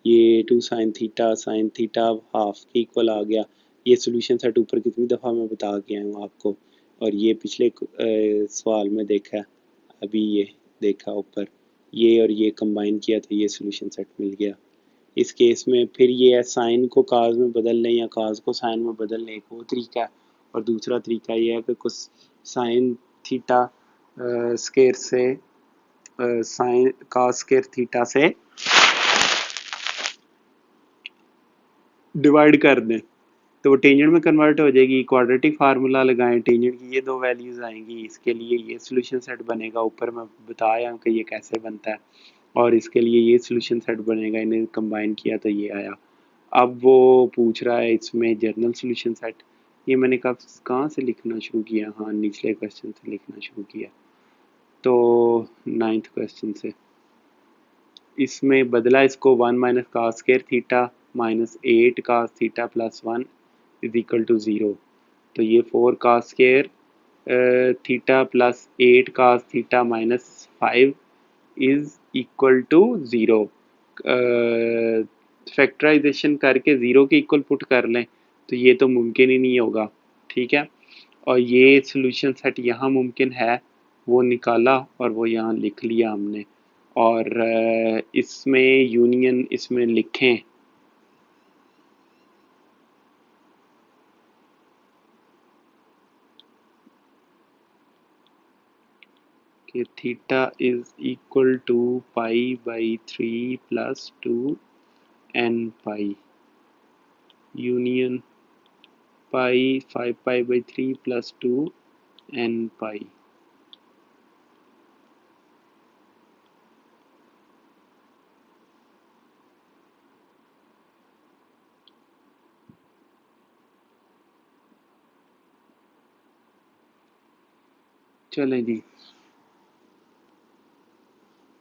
ये 2 साइन थीटा हाफ के इक्वल आ गया। ये सोल्यूशन सेट ऊपर कितनी दफ़ा मैं बता के आया हूँ आपको, और ये पिछले सवाल में देखा है, अभी ये देखा ऊपर, ये और ये कंबाइन किया तो ये सोल्यूशन सेट मिल गया। इस केस में फिर ये है साइन को काज में बदल लें या काज को साइन में बदल लें, एक वो तरीका है। और दूसरा तरीका ये है कि कुछ साइन थीटा स्केयर से साइन काज स्केयर थीटा से डिवाइड कर दें तो वो टेंजेंट में कन्वर्ट हो जाएगी। क्वाड्रेटिक फार्मूला लगाएं, टेंजेंट की ये दो वैल्यूज आएंगी, इसके लिए ये सोल्यूशन सेट बनेगा। ऊपर मैं बताया कि ये कैसे बनता है, और इसके लिए ये सोल्यूशन सेट बनेगा, इन्हें कंबाइन किया तो ये आया। अब वो पूछ रहा है इसमें जर्नल सोल्यूशन सेट, ये मैंने कहाँ से लिखना शुरू किया, हाँ निचले क्वेश्चन से लिखना शुरू किया, तो 9th क्वेश्चन से। इसमें बदला इसको 1 minus cos square theta minus 8 cos theta plus 1 is equal to 0। तो ये 4 cos square theta plus 8 cos theta minus 5 is equal to 0। Factorization करके 0 के इक्वल पुट कर लें तो ये तो मुमकिन ही नहीं होगा। ठीक है, और ये सॉल्यूशन सेट यहाँ मुमकिन है, वो निकाला और वो यहाँ लिख लिया हमने। और इसमें यूनियन इसमें लिखें कि theta is equal to pi by 3 plus 2n pi union pi 5 pi by 3 plus 2n pi. चलें जी,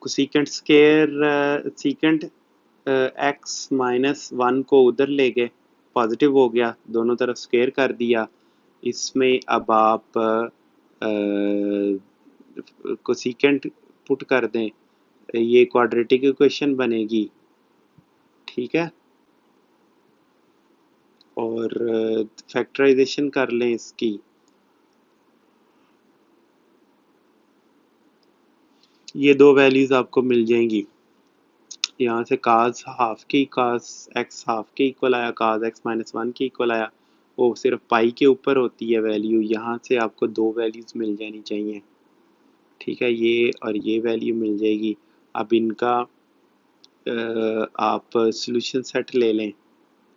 cosecant square secant x minus one को उधर ले गए, पॉजिटिव हो गया, दोनों तरफ स्क्वायर कर दिया। इसमें अब आप कोसेकेंट पुट कर दें, ये क्वाड्रेटिक इक्वेशन बनेगी, ठीक है। और फैक्टराइजेशन कर लें इसकी, ये दो वैल्यूज आपको मिल जाएंगी। यहाँ से काज हाफ की काज एक्स हाफ के इक्वल आया, काज एक्स माइनस वन के इक्वल आया, वो सिर्फ पाई के ऊपर होती है वैल्यू। यहाँ से आपको दो वैल्यूज मिल जानी चाहिए, ठीक है, ये और ये वैल्यू मिल जाएगी। अब इनका आप सॉल्यूशन सेट ले लें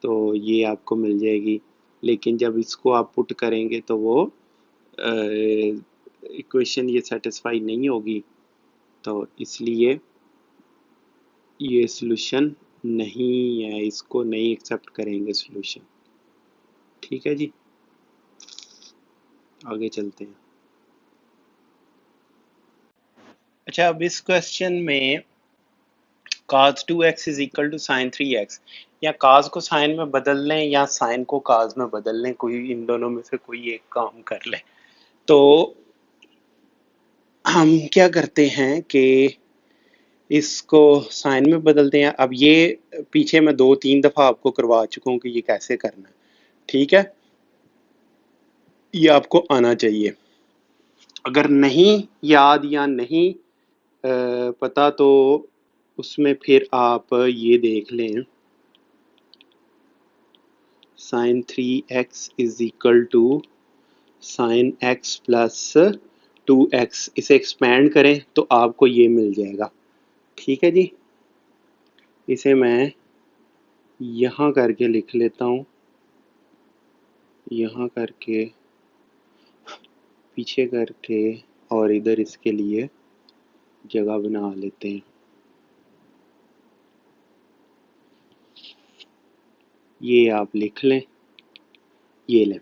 तो ये आपको मिल जाएगी, लेकिन जब इसको आप पुट करेंगे तो वो इक्वेशन ये सेटिस्फाई नहीं होगी, तो इसलिए ये सॉल्यूशन नहीं है, इसको नहीं एक्सेप्ट करेंगे सॉल्यूशन, ठीक है जी। आगे चलते हैं। अच्छा, अब इस क्वेश्चन में cos 2x is equal to sine 3x, या cos को साइन में बदल लें या साइन को cos में बदल लें, कोई इन दोनों में से कोई एक काम कर लें। तो हम क्या करते हैं कि इसको साइन में बदलते हैं। अब ये पीछे मैं 2-3 दफ़ा आपको करवा चुका हूँ कि ये कैसे करना है, ठीक है, ये आपको आना चाहिए। अगर नहीं याद या नहीं पता तो उसमें फिर आप ये देख लें, sine 3x is equal to sine x plus 2x, इसे एक्सपैंड करें तो आपको ये मिल जाएगा, ठीक है जी। इसे मैं यहाँ करके लिख लेता हूँ, यहाँ करके पीछे करके, और इधर इसके लिए जगह बना लेते हैं। ये आप लिख लें, ये लें।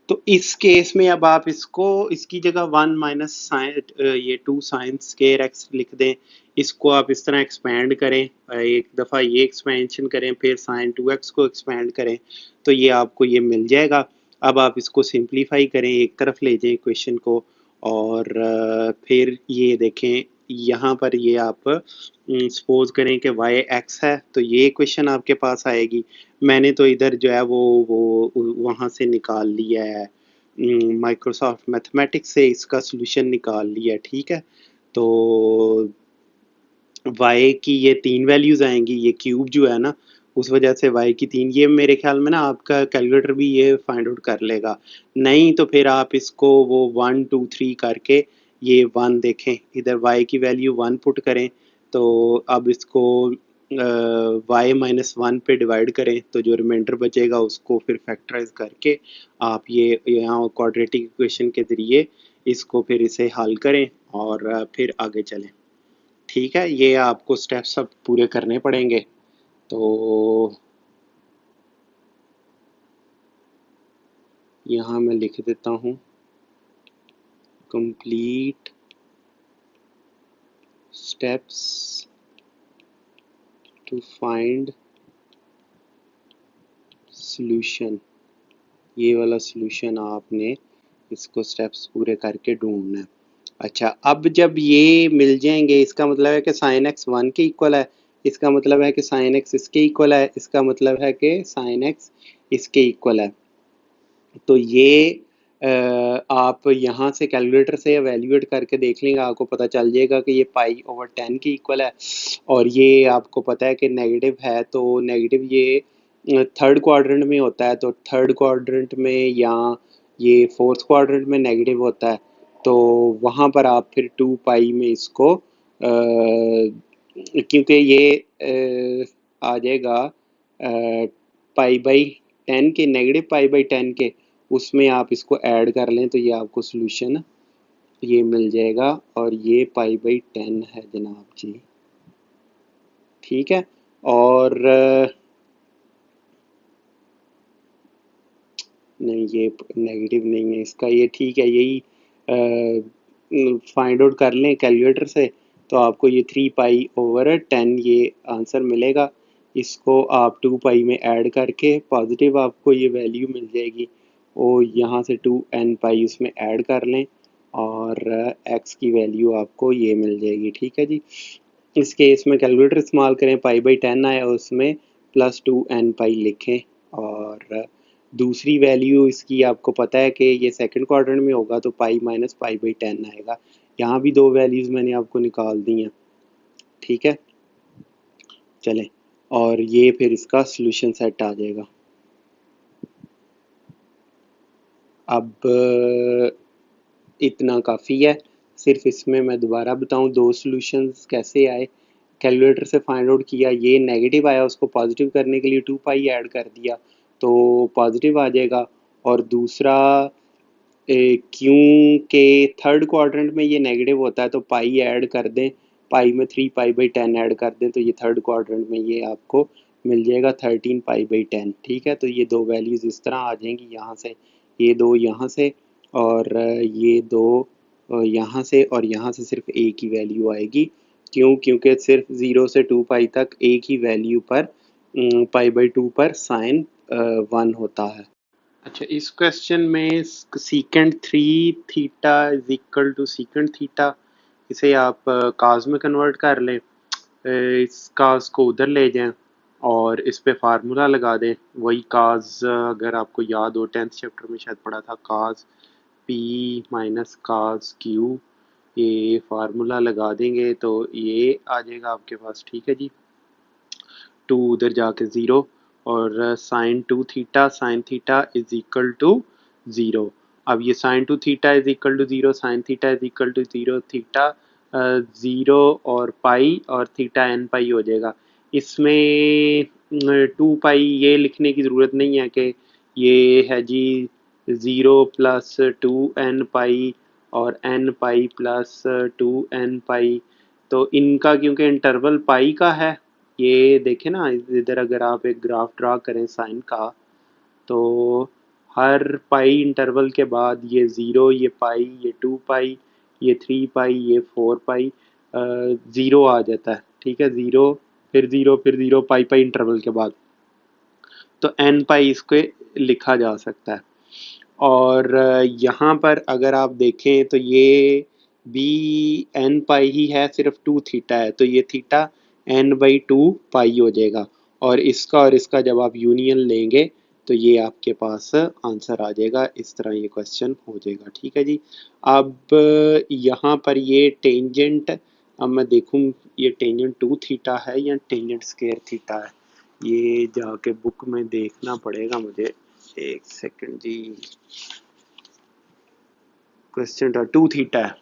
तो इस केस में अब आप इसको इसकी जगह 1 माइनस साइन ये 2 साइन स्केयर एक्स लिख दें। इसको आप इस तरह एक्सपैंड करें, एक दफ़ा ये एक्सपेंशन करें, फिर साइन 2x को एक्सपैंड करें, तो ये आपको ये मिल जाएगा। अब आप इसको सिंप्लीफाई करें, एक तरफ ले जाएं इक्वेशन को, और फिर ये देखें यहाँ पर ये आप सपोज करें कि y x है, तो ये इक्वेशन आपके पास आएगी। मैंने तो इधर जो है वो वहाँ से निकाल लिया है, माइक्रोसॉफ्ट मैथमेटिक्स से इसका सॉल्यूशन निकाल लिया, ठीक है। तो y की ये 3 वैल्यूज आएंगी, ये क्यूब जो है ना, उस वजह से y की 3, ये मेरे ख्याल में ना आपका कैलकुलेटर भी ये फाइंड आउट कर लेगा। नहीं तो फिर आप इसको वो 1 2 3 करके ये 1 देखें, इधर y की वैल्यू 1 पुट करें, तो अब इसको y माइनस 1 पे डिवाइड करें, तो जो रिमाइंडर बचेगा उसको फिर फैक्टराइज करके आप ये यहाँ क्वाड्रेटिक इक्वेशन के ज़रिए इसको फिर इसे हल करें और फिर आगे चलें, ठीक है। ये आपको स्टेप्स सब पूरे करने पड़ेंगे। तो यहाँ मैं लिख देता हूँ, complete steps to find solution. ये वाला सॉल्यूशन आपने इसको स्टेप्स पूरे करके ढूंढना है। अच्छा, अब जब ये मिल जाएंगे, इसका मतलब है कि साइन एक्स 1 के इक्वल है, इसका मतलब है कि साइन एक्स इसके इक्वल है, इसका मतलब है कि साइन एक्स इसके इक्वल है। तो ये आप यहाँ से कैलकुलेटर से एवेल्यूएट करके देख लेंगे, आपको पता चल जाएगा कि ये पाई ओवर 10 के इक्वल है, और ये आपको पता है कि नेगेटिव है, तो नेगेटिव ये थर्ड क्वाड्रेंट में होता है, तो थर्ड क्वाड्रेंट में या ये फोर्थ क्वाड्रेंट में नेगेटिव होता है, तो वहाँ पर आप फिर 2 पाई में इसको क्योंकि ये आ जाएगा पाई बाई 10 के, नेगेटिव पाई बाई 10 के, उसमें आप इसको ऐड कर लें तो ये आपको सॉल्यूशन ये मिल जाएगा, और ये पाई बाई 10 है जनाब जी, ठीक है। और नहीं, ये नेगेटिव नहीं है इसका, ये ठीक है, यही फाइंड आउट कर लें कैलकुलेटर से, तो आपको ये 3π/10 ये आंसर मिलेगा। इसको आप 2π में ऐड करके पॉजिटिव आपको ये वैल्यू मिल जाएगी और यहाँ से 2nπ इसमें ऐड कर लें और x की वैल्यू आपको ये मिल जाएगी। ठीक है जी। इस केस में कैलकुलेटर इस्तेमाल करें, π/10 आया उसमें +2nπ लिखें और दूसरी वैल्यू इसकी आपको पता है कि ये सेकंड क्वाड्रेंट में होगा तो π - π/10 आएगा। यहाँ भी दो वैल्यूज़ मैंने आपको निकाल दी हैं। ठीक है, चलें, और ये फिर इसका सॉल्यूशन सेट आ जाएगा। अब इतना काफ़ी है। सिर्फ इसमें मैं दोबारा बताऊं दो सॉल्यूशंस कैसे आए। कैलकुलेटर से फाइंड आउट किया, ये नेगेटिव आया, उसको पॉजिटिव करने के लिए 2π ऐड कर दिया तो पॉजिटिव आ जाएगा। और दूसरा क्योंकि थर्ड क्वाड्रेंट में ये नेगेटिव होता है तो पाई ऐड कर दें, पाई में 3π/10 ऐड कर दें तो ये थर्ड क्वाड्रेंट में ये आपको मिल जाएगा 13π/10। ठीक है, तो ये दो वैल्यूज़ इस तरह आ जाएंगी, यहाँ से ये दो यहाँ से और ये दो यहाँ से और यहाँ से सिर्फ एक ही वैल्यू आएगी। क्योंकि सिर्फ 0 से 2π तक एक ही वैल्यू पर π/2 पर साइन 1 होता है। अच्छा, इस क्वेश्चन में secant 3θ is equal to secant theta, इसे आप काज में कन्वर्ट कर लें, इस काज को उधर ले जाएं और इस पे फार्मूला लगा दें। वही काज अगर आपको याद हो 10th चैप्टर में शायद पढ़ा था, काज p माइनस काज q, ये फार्मूला लगा देंगे तो ये आ जाएगा आपके पास। ठीक है जी, 2 उधर जाके 0 और sine theta is equal to 0। अब ये sine 2 theta is equal to 0, sine theta is equal to 0, theta 0 और पाई और थीटा n पाई हो जाएगा। इसमें 2π ये लिखने की ज़रूरत नहीं है कि ये है जी 0 प्लस 2nπ और nπ प्लस 2nπ। तो इनका क्योंकि इंटरवल पाई का है, ये देखें ना इधर, अगर आप एक ग्राफ ड्रा करें साइन का तो हर पाई इंटरवल के बाद ये 0, ये पाई, ये 2π, ये 3π, ये 4π 0 आ जाता है। ठीक है, 0 फिर 0 फिर 0 पाई इंटरवल के बाद, तो nπ इसको लिखा जा सकता है। और यहाँ पर अगर आप देखें तो ये भी nπ ही है, सिर्फ 2 थीटा है तो ये थीटा n/2π हो जाएगा और इसका जब आप यूनियन लेंगे तो ये आपके पास आंसर आ जाएगा। इस तरह ये क्वेश्चन हो जाएगा। ठीक है जी। अब यहाँ पर ये टेंजेंट, अब मैं देखूँ ये टेंजेंट 2 थीटा है या टेंजेंट स्क्वायर थीटा है, ये जाके बुक में देखना पड़ेगा मुझे। एक सेकंड जी, क्वेश्चन 2 थीटा है,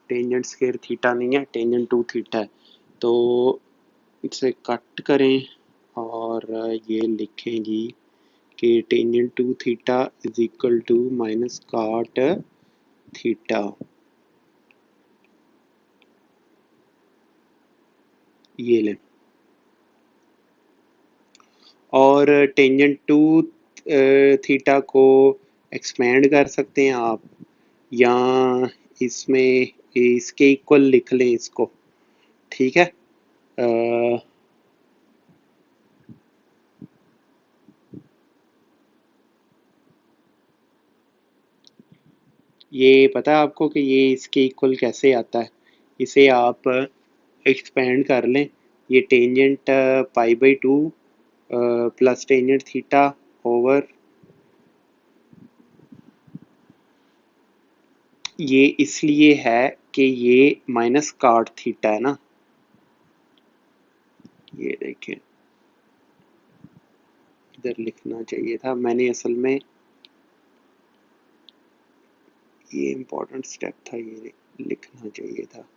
टेंजेंट स्क्वायर थीटा नहीं है, टेंजेंट 2 थीटा है। तो इसे कट करें और ये लिखें जी कि tangent 2 theta is equal to minus cot theta. ये लें और टेंजेंट 2 थीटा को एक्सपेंड कर सकते हैं आप, या इसमें इसके इक्वल लिख लें इसको। ठीक है, ये पता है आपको कि ये इसके इक्वल कैसे आता है, इसे आप एक्सपेंड कर लें, ये tangent π/2 plus tangent theta over ये इसलिए है कि ये माइनस कॉट थीटा है ना, ये देखें इधर लिखना चाहिए था मैंने, असल में ये इम्पोर्टेंट स्टेप था, ये लिखना चाहिए था।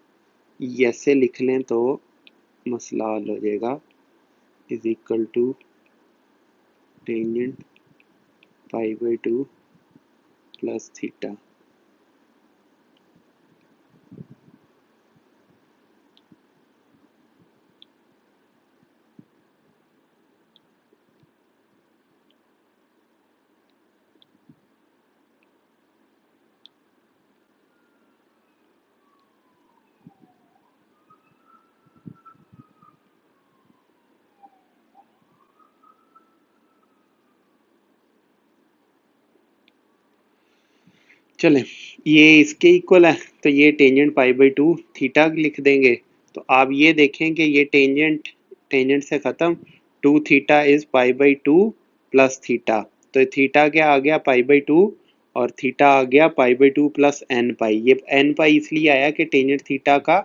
ऐसे लिख लें तो मसला हल हो जाएगा, is equal to tangent π/2 plus theta. चलें, ये इसके इक्वल है तो ये tangent pi by two theta लिख देंगे। तो आप ये देखें कि ये टेंजेंट टेंजेंट से ख़त्म, two theta is pi by two plus theta. तो थीटा क्या आ गया, पाई बाई टू, और थीटा आ गया pi by two plus n pi. ये एन पाई इसलिए आया कि टेंजेंट थीटा का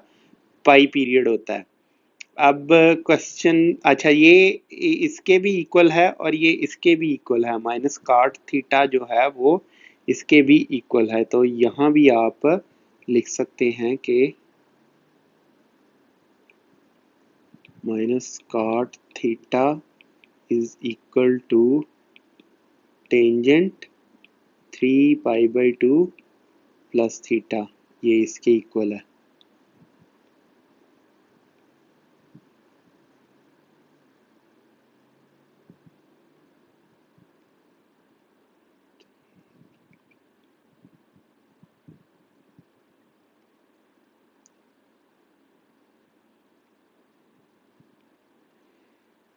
पाई पीरियड होता है। अब क्वेश्चन, अच्छा ये इसके भी इक्वल है और ये इसके भी इक्वल है, माइनस काट थीटा जो है वो इसके भी इक्वल है। तो यहाँ भी आप लिख सकते हैं कि minus cot theta is equal to tangent three pi by two plus theta, ये इसके इक्वल है।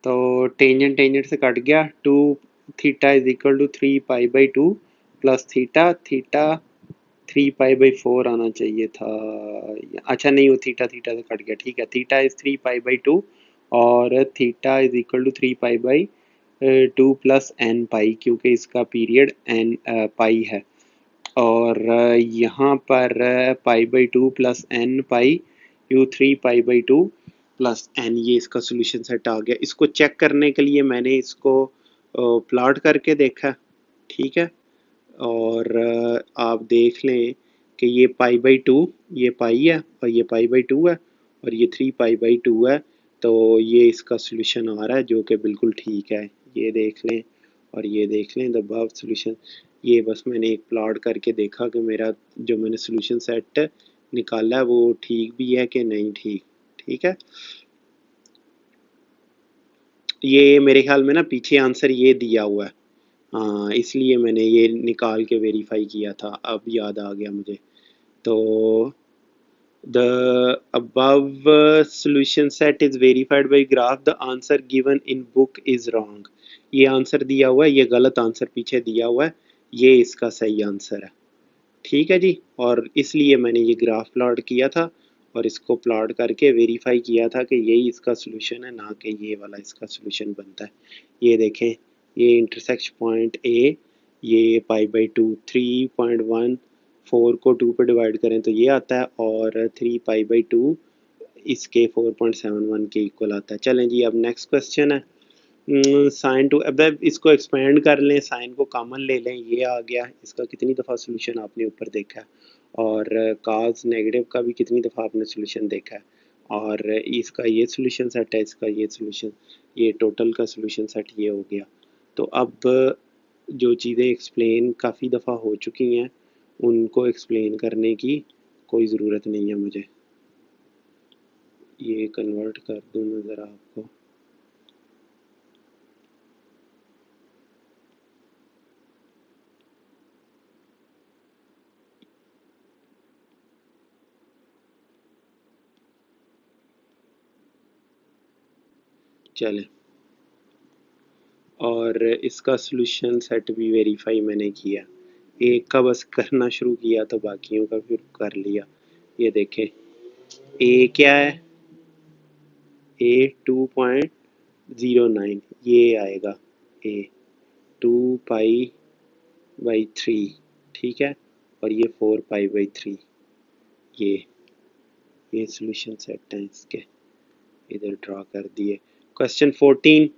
तो टेंजेंट टेंजेंट से कट गया, two theta is equal to three pi by two plus theta, theta three pi by four आना चाहिए था। अच्छा नहीं, वो थीटा थीटा से कट गया, ठीक है। Theta is three pi by two और theta is equal to three pi by two plus n pi, क्योंकि इसका पीरियड एन पाई है। और यहाँ पर pi by two plus n pi U three pi by two plus n, ये इसका solution set आ गया। इसको चेक करने के लिए मैंने इसको प्लॉट करके देखा, ठीक है। और आप देख लें कि ये पाई बाई टू, ये पाई है और ये पाई बाई टू है और ये थ्री पाई बाई टू है। तो ये इसका सोल्यूशन आ रहा है जो कि बिल्कुल ठीक है। ये देख लें और ये देख लें द अबव सोल्यूशन। ये बस मैंने एक प्लॉट करके देखा कि मेरा जो मैंने सोल्यूशन सेट निकाला है वो ठीक भी है कि नहीं ठीक, ठीक है। ये मेरे ख्याल में ना पीछे आंसर ये दिया हुआ है, हाँ इसलिए मैंने ये निकाल के वेरीफाई किया था, अब याद आ गया मुझे। तो the above solution set is verified by graph, the answer given in book is wrong। ये आंसर दिया हुआ है, ये गलत आंसर पीछे दिया हुआ है, ये इसका सही आंसर है, ठीक है जी। और इसलिए मैंने ये ग्राफ प्लॉट किया था और इसको प्लॉट करके वेरीफाई किया था कि यही इसका सोल्यूशन है, ना कि ये वाला इसका सोल्यूशन बनता है। ये देखें, ये इंटरसेक्शन पॉइंट ए, ये पाई बाई टू, 3.1 4 को 2 पे डिवाइड करें तो ये आता है, और 3 पाई बाई टू इसके 4.71 के इक्वल आता है। चलें जी, अब नेक्स्ट क्वेश्चन है साइन टू। अब इसको एक्सपेंड कर लें, साइन को कॉमन ले लें, ये आ गया। इसका कितनी दफ़ा सोल्यूशन आपने ऊपर देखा है, और काज नेगेटिव का भी कितनी दफ़ा आपने सोल्यूशन देखा है, और इसका ये सोल्यूशन सेट है, इसका ये सोल्यूशन, ये टोटल का सोल्यूशन सेट ये हो गया। तो अब जो चीज़ें एक्सप्लेन काफ़ी दफ़ा हो चुकी हैं उनको एक्सप्लेन करने की कोई ज़रूरत नहीं है मुझे। ये कन्वर्ट कर दूँ मैं ज़रा आपको। चलें, और इसका सोल्यूशन सेट भी वेरीफाई मैंने किया, एक का बस करना शुरू किया तो बाकियों का फिर कर लिया। ये देखें, ए क्या है, ए 2.09, ये आएगा ए 2 पाई बाई 3, ठीक है। और ये 4 पाई बाई 3, ये ये सोल्यूशन सेट हैं इसके, इधर ड्रा कर दिए। क्वेश्चन 14,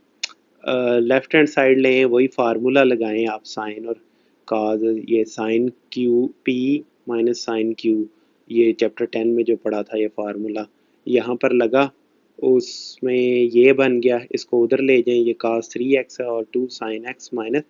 लेफ्ट हैंड साइड लें, वही फार्मूला लगाएं आप, साइन और काज, ये sine Q P minus sine Q, ये चैप्टर 10 में जो पढ़ा था ये फार्मूला यहाँ पर लगा, उसमें ये बन गया। इसको उधर ले जाएं, ये काज 3x है और 2 साइन एक्स माइनस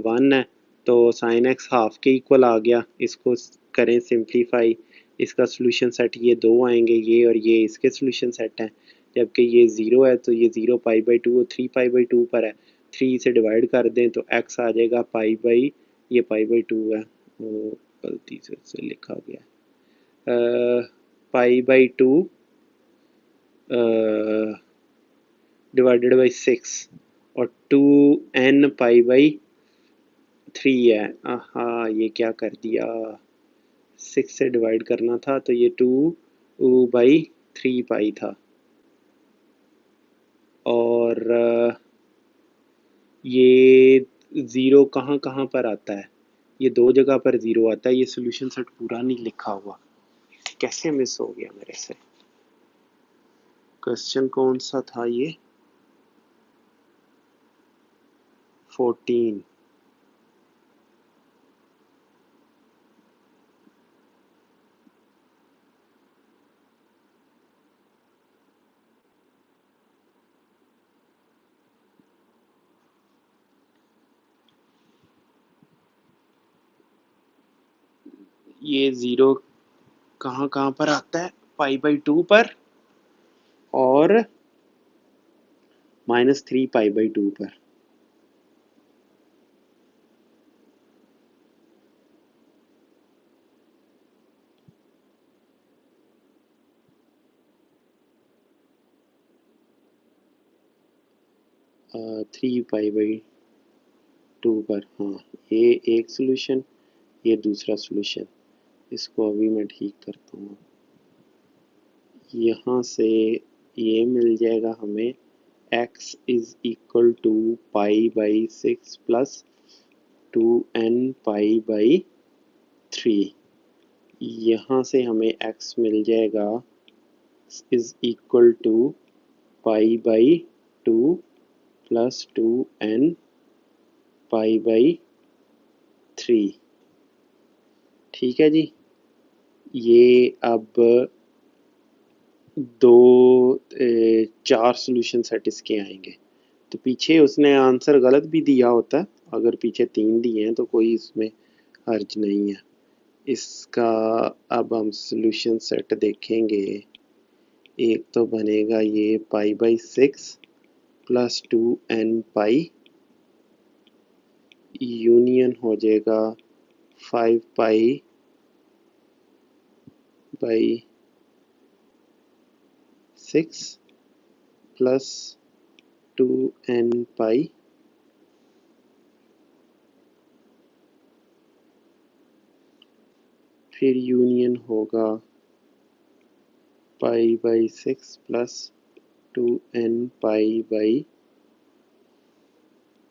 1 है, तो साइन एक्स हाफ के इक्वल आ गया। इसको करें सिंप्लीफाई, इसका सोल्यूशन सेट ये दो आएंगे, ये और ये इसके सोल्यूशन सेट हैं। जबकि ये ज़ीरो है तो ये ज़ीरो पाई बाई टू और 3 पाई बाई 2 पर है, 3 से डिवाइड कर दें तो x आ जाएगा पाई बाई, ये पाई बाई 2 है, वो गलती से लिखा गया, पाई बाई 2 डिवाइडेड बाई 6 और 2n पाई बाई 3 है। हाँ, ये क्या कर दिया, 6 से डिवाइड करना था तो ये 2/3 था। और ये ज़ीरो कहाँ कहाँ पर आता है, ये दो जगह पर ज़ीरो आता है। ये सोल्यूशन सेट पूरा नहीं लिखा हुआ, कैसे मिस हो गया मेरे से। क्वेश्चन कौन सा था ये, 14। ये ज़ीरो कहाँ कहाँ पर आता है, π/2 पर और -3 π/2 पर। अ, 3 π/2 पर। हाँ, ये एक सोल्यूशन, ये दूसरा सोल्यूशन। इसको अभी मैं ठीक करता हूँ। यहाँ से ये मिल जाएगा हमें, x is equal to π/6 plus 2n π/3। यहाँ से हमें x मिल जाएगा is equal to π/2 plus 2n π/3। ठीक है जी। ये अब चार सोल्यूशन सेट इसके आएंगे। तो पीछे उसने आंसर गलत भी दिया होता है, अगर पीछे 3 दिए हैं तो कोई इसमें हर्ज नहीं है। इसका अब हम सोल्यूशन सेट देखेंगे। एक तो बनेगा ये π/6 प्लस 2n π, यूनियन हो जाएगा 5π/6 प्लस 2n π, फिर यूनियन होगा π/6 प्लस 2n π,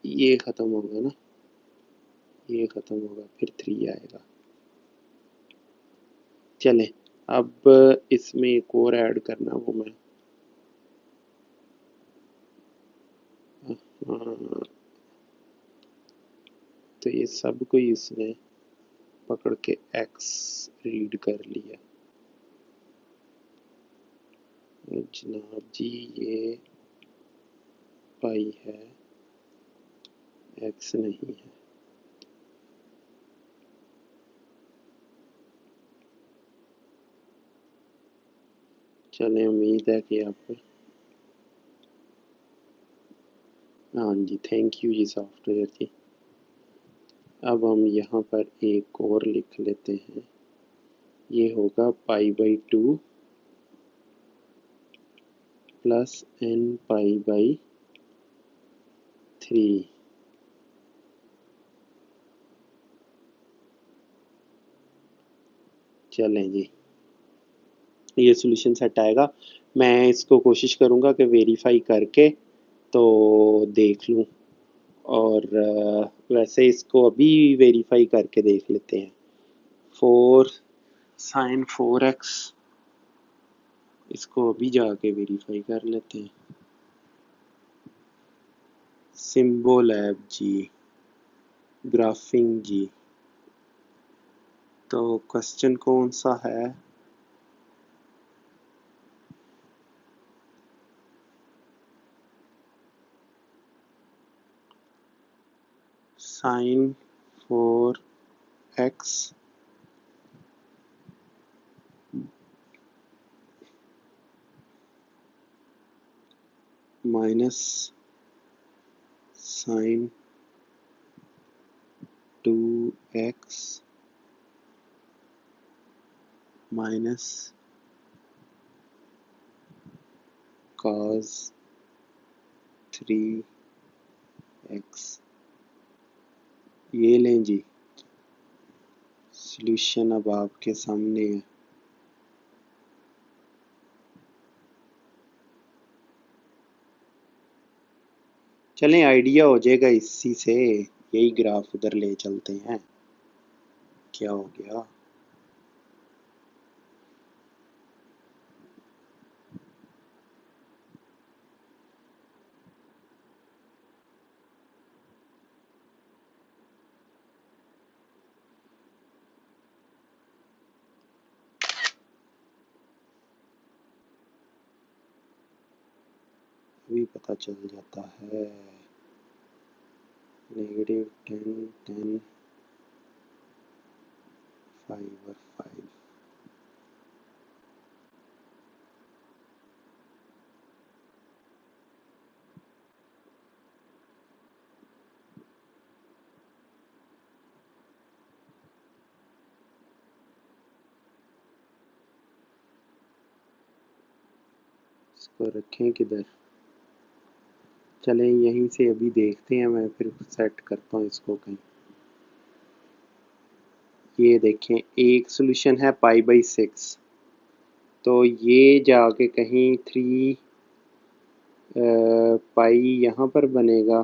ये ख़त्म होगा ना, ये ख़त्म होगा, फिर 3 आएगा। चलें, अब इसमें एक और ऐड करना, वो मैं हाँ, तो ये सब कोई इसने पकड़ के x रीड कर लिया। जनाब जी ये पाई है, x नहीं है। चलें, उम्मीद है कि आप, हाँ जी, थैंक यू जी सॉफ्टवेयर जी। अब हम यहाँ पर एक और लिख लेते हैं, ये होगा π/2 प्लस n π/3। चलें जी, ये सॉल्यूशन सेट आएगा। मैं इसको कोशिश करूँगा कि वेरीफाई करके तो देख लूँ, और वैसे इसको अभी वेरीफाई करके देख लेते हैं। 4 sin 4x, इसको अभी जाके वेरीफाई कर लेते हैं। सिम्बोलैब जी, ग्राफिंग जी। तो क्वेश्चन कौन सा है, sin 4x minus sin 2x minus cos 3x ये लें जी, सॉल्यूशन अब आपके सामने है। चलें आइडिया हो जाएगा इसी से, यही ग्राफ उधर ले चलते हैं। क्या हो गया? अभी पता चल जाता है। -10 10 5 और 5। इसको रखें किधर? चलें यहीं से अभी देखते हैं, मैं फिर सेट करता हूँ इसको कहीं। ये देखें, एक सॉल्यूशन है π/6, तो ये जाके कहीं 3 पाई यहाँ पर बनेगा,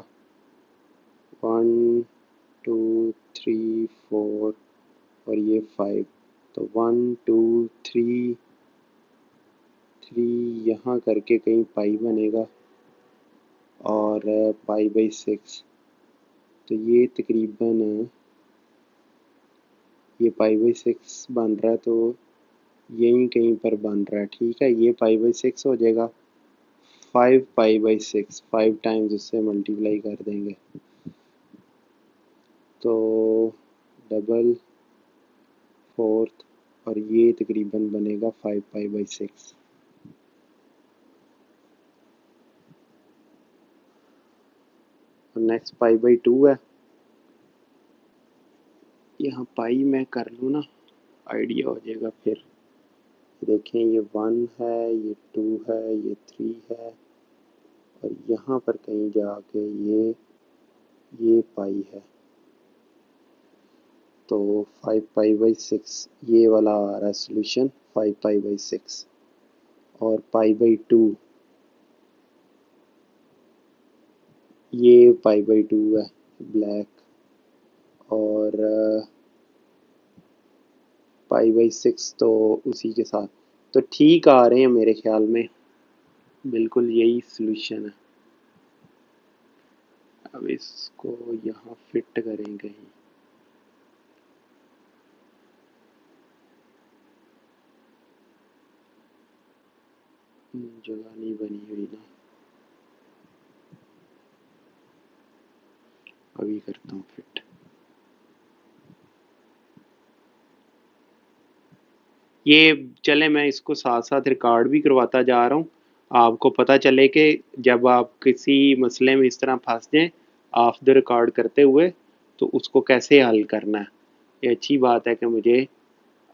1 2 3 4 और ये 5, तो 1 2 3 3 यहाँ करके कहीं पाई बनेगा और π/6, तो ये तकरीबन ये π/6 बन रहा है, तो यहीं कहीं पर बन रहा है। ठीक है, ये π/6 हो जाएगा। 5 π/6, 5 टाइम्स उससे मल्टीप्लाई कर देंगे तो डबल 4th, और ये तकरीबन बनेगा 5 π/6। और नेक्स्ट π/2 है। यहाँ पाई मैं कर लूँ ना, आइडिया हो जाएगा फिर। देखें, ये 1 है, ये 2 है, ये 3 है, और यहाँ पर कहीं जाके ये पाई है, तो 5 π/6 ये वाला आ रहा है सॉल्यूशन, 5 π/6। और π/2 ये π/2 है ब्लैक, और π/6 तो उसी के साथ, तो ठीक आ रहे हैं मेरे ख्याल में, बिल्कुल यही सॉल्यूशन है। अब इसको यहाँ फिट करेंगे ही, जगह नहीं बनी हुई ना, अभी करता हूँ फिट। ये चले, मैं इसको साथ साथ रिकॉर्ड भी करवाता जा रहा हूँ, आपको पता चले कि जब आप किसी मसले में इस तरह फंस जाएं ऑफ द रिकॉर्ड करते हुए, तो उसको कैसे हल करना है। ये अच्छी बात है कि मुझे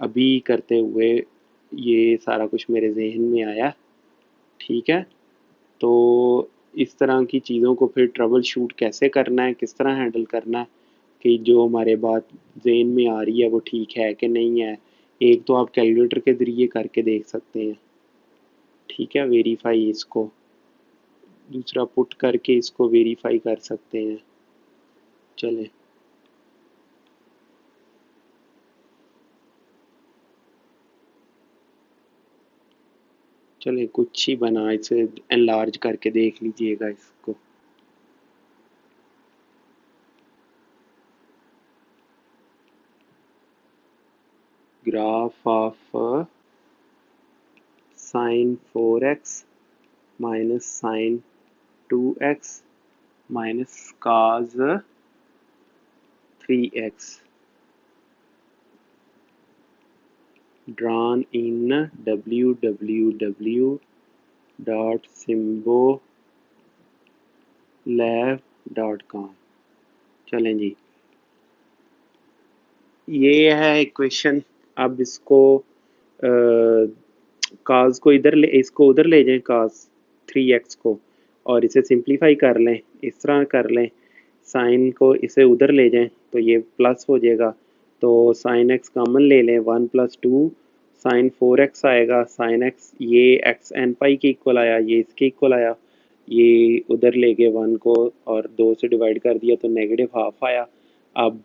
अभी करते हुए ये सारा कुछ मेरे जहन में आया। ठीक है, तो इस तरह की चीज़ों को फिर ट्रबल शूट कैसे करना है, किस तरह हैंडल करना है कि जो हमारे बात जहन में आ रही है वो ठीक है कि नहीं है। एक तो आप कैलकुलेटर के ज़रिए करके देख सकते हैं, ठीक है, वेरीफाई इसको, दूसरा पुट करके इसको वेरीफाई कर सकते हैं। चलें, चलें कुछ ही बना, इसे एनलार्ज करके देख लीजिएगा इसको। Graph of sin 4x minus sin 2x minus cos 3x drawn in www.symbolab.com। चलें जी, ये है इक्वेशन। अब इसको काज को इधर ले, इसको उधर ले जाएं, काज 3x को, और इसे सिंप्लीफाई कर लें, इस तरह कर लें, साइन को इसे उधर ले जाएं तो ये प्लस हो जाएगा। तो साइन एक्स कॉमन ले लें, 1+2 साइन 4x आएगा। साइन एक्स ये एक्स एन पाई के इक्वल आया, ये इसके इक्वल आया। ये उधर ले गए 1 को और 2 से डिवाइड कर दिया तो नेगेटिव हाफ आया। अब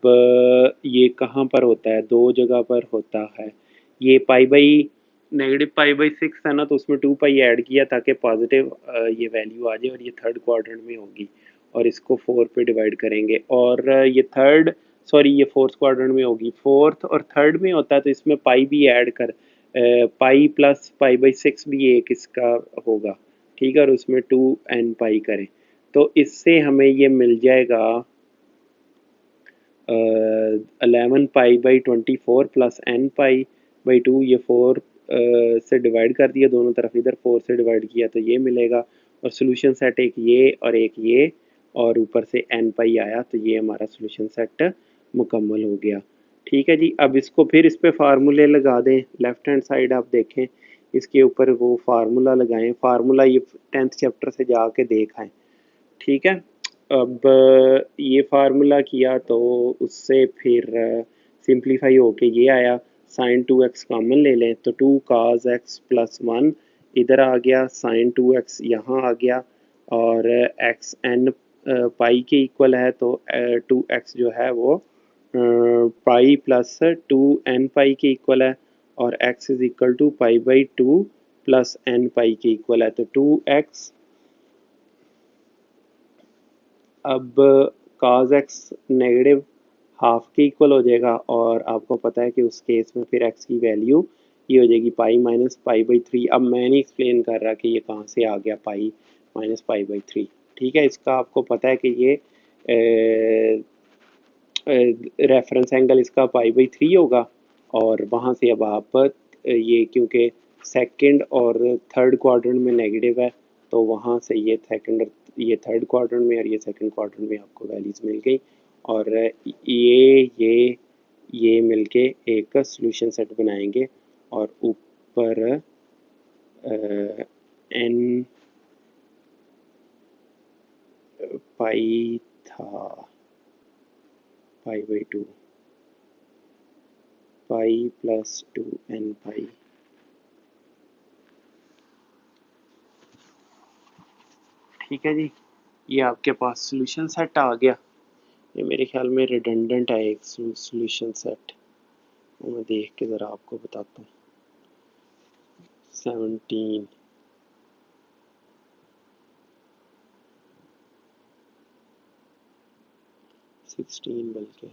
ये कहाँ पर होता है, दो जगह पर होता है। ये पाई बाई -π/6 है ना, तो उसमें 2 पाई ऐड किया ताकि पॉजिटिव ये वैल्यू आ जाए और ये थर्ड क्वाड्रेंट में होगी और इसको 4 पे डिवाइड करेंगे। और ये थर्ड सॉरी ये फोर्थ क्वाड्रेंट में होगी, फोर्थ और थर्ड में होता है तो इसमें पाई भी ऐड कर पाई प्लस π/6 भी एक इसका होगा, ठीक है, और उसमें 2n पाई करें तो इससे हमें ये मिल जाएगा 11π/24 प्लस n π/2। ये 4 से डिवाइड कर दिया दोनों तरफ, इधर 4 से डिवाइड किया तो ये मिलेगा। और सोल्यूशन सेट एक ये और एक ये और ऊपर से n पाई आया तो ये हमारा सोल्यूशन सेट मुकम्मल हो गया। ठीक है जी, अब इसको फिर इस पे फार्मूले लगा दें। लेफ्ट हैंड साइड आप देखें, इसके ऊपर वो फार्मूला लगाएं। फार्मूला ये 10th चैप्टर से जाके देख आएँ, ठीक है। अब ये फार्मूला किया तो उससे फिर सिंप्लीफाई होके ये आया, साइन 2x कॉमन ले लें तो 2 cos x प्लस 1 इधर आ गया, साइन 2x यहाँ आ गया और x n पाई के इक्वल है तो 2x जो है वो पाई प्लस 2n पाई के इक्वल है और x is equal to π/2 plus n pi के इक्वल है। तो 2x अब cos x नेगेटिव हाफ के इक्वल हो जाएगा और आपको पता है कि उस केस में फिर x की वैल्यू ये हो जाएगी पाई माइनस π/3। अब मैं नहीं एक्सप्लेन कर रहा कि ये कहाँ से आ गया पाई माइनस π/3, ठीक है। इसका आपको पता है कि ये रेफरेंस एंगल इसका π/3 होगा और वहाँ से अब आप ये क्योंकि सेकंड और थर्ड क्वाड्रेंट में नेगेटिव है तो वहाँ से ये सेकंड और ये थर्ड क्वाड्रेंट में और ये सेकंड क्वाड्रेंट में आपको वैल्यूज़ मिल गई और ये मिलके एक सॉल्यूशन सेट बनाएंगे और ऊपर n पाई था π/2 पाई प्लस 2n पाई। ठीक है जी, ये आपके पास सॉल्यूशन सेट आ गया। ये मेरे ख्याल में रिडंडेंट है एक सॉल्यूशन सेट, वो मैं देख के ज़रा आपको बताता हूँ। 17 16 बल्कि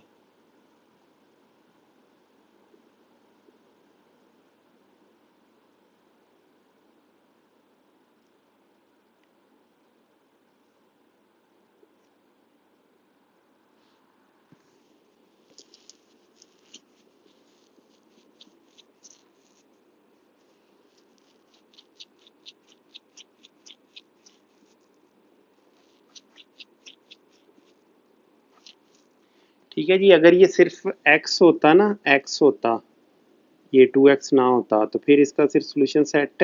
ठीक है जी। अगर ये सिर्फ x होता ना, x होता, ये 2x ना होता तो फिर इसका सिर्फ सॉल्यूशन सेट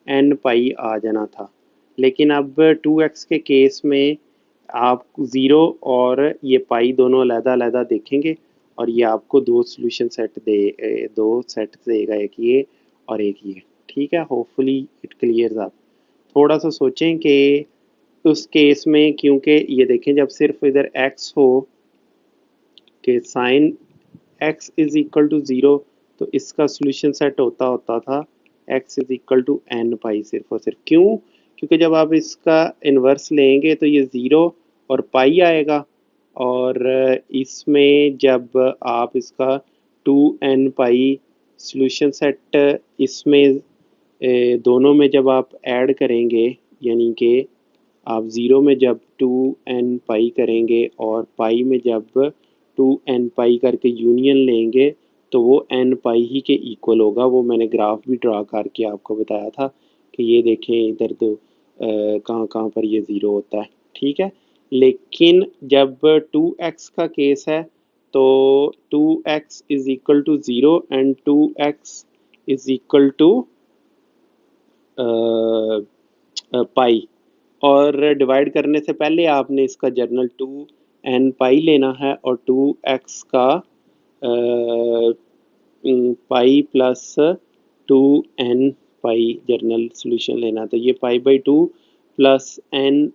n पाई आ जाना था। लेकिन अब 2x के केस में आप 0 और ये पाई दोनों अलग-अलग देखेंगे और ये आपको दो सॉल्यूशन सेट दो सेट देगा, एक ये और एक ये। ठीक है, होपफुली इट क्लियर्स अप। थोड़ा सा सोचें कि उस केस में, क्योंकि ये देखें जब सिर्फ इधर x हो कि sine x is equal to 0 तो इसका सॉल्यूशन सेट होता था x is equal to n pi, सिर्फ और सिर्फ। क्यों? क्योंकि जब आप इसका इन्वर्स लेंगे तो ये 0 और पाई आएगा और इसमें जब आप इसका 2n पाई सॉल्यूशन सेट इसमें दोनों में जब आप ऐड करेंगे, यानी कि आप 0 में जब 2n पाई करेंगे और पाई में जब 2n पाई करके यूनियन लेंगे तो वो n पाई ही के इक्वल होगा। वो मैंने ग्राफ भी ड्रा करके आपको बताया था कि ये देखें इधर तो कहाँ कहाँ पर ये 0 होता है, ठीक है। लेकिन जब 2x का केस है तो 2x is equal to 0 and 2x is equal to pi और डिवाइड करने से पहले आपने इसका जर्नल 2 एन पाई लेना है और 2x का पाई प्लस 2n पाई जर्नल सोल्यूशन लेना। तो ये पाई/2 प्लस एन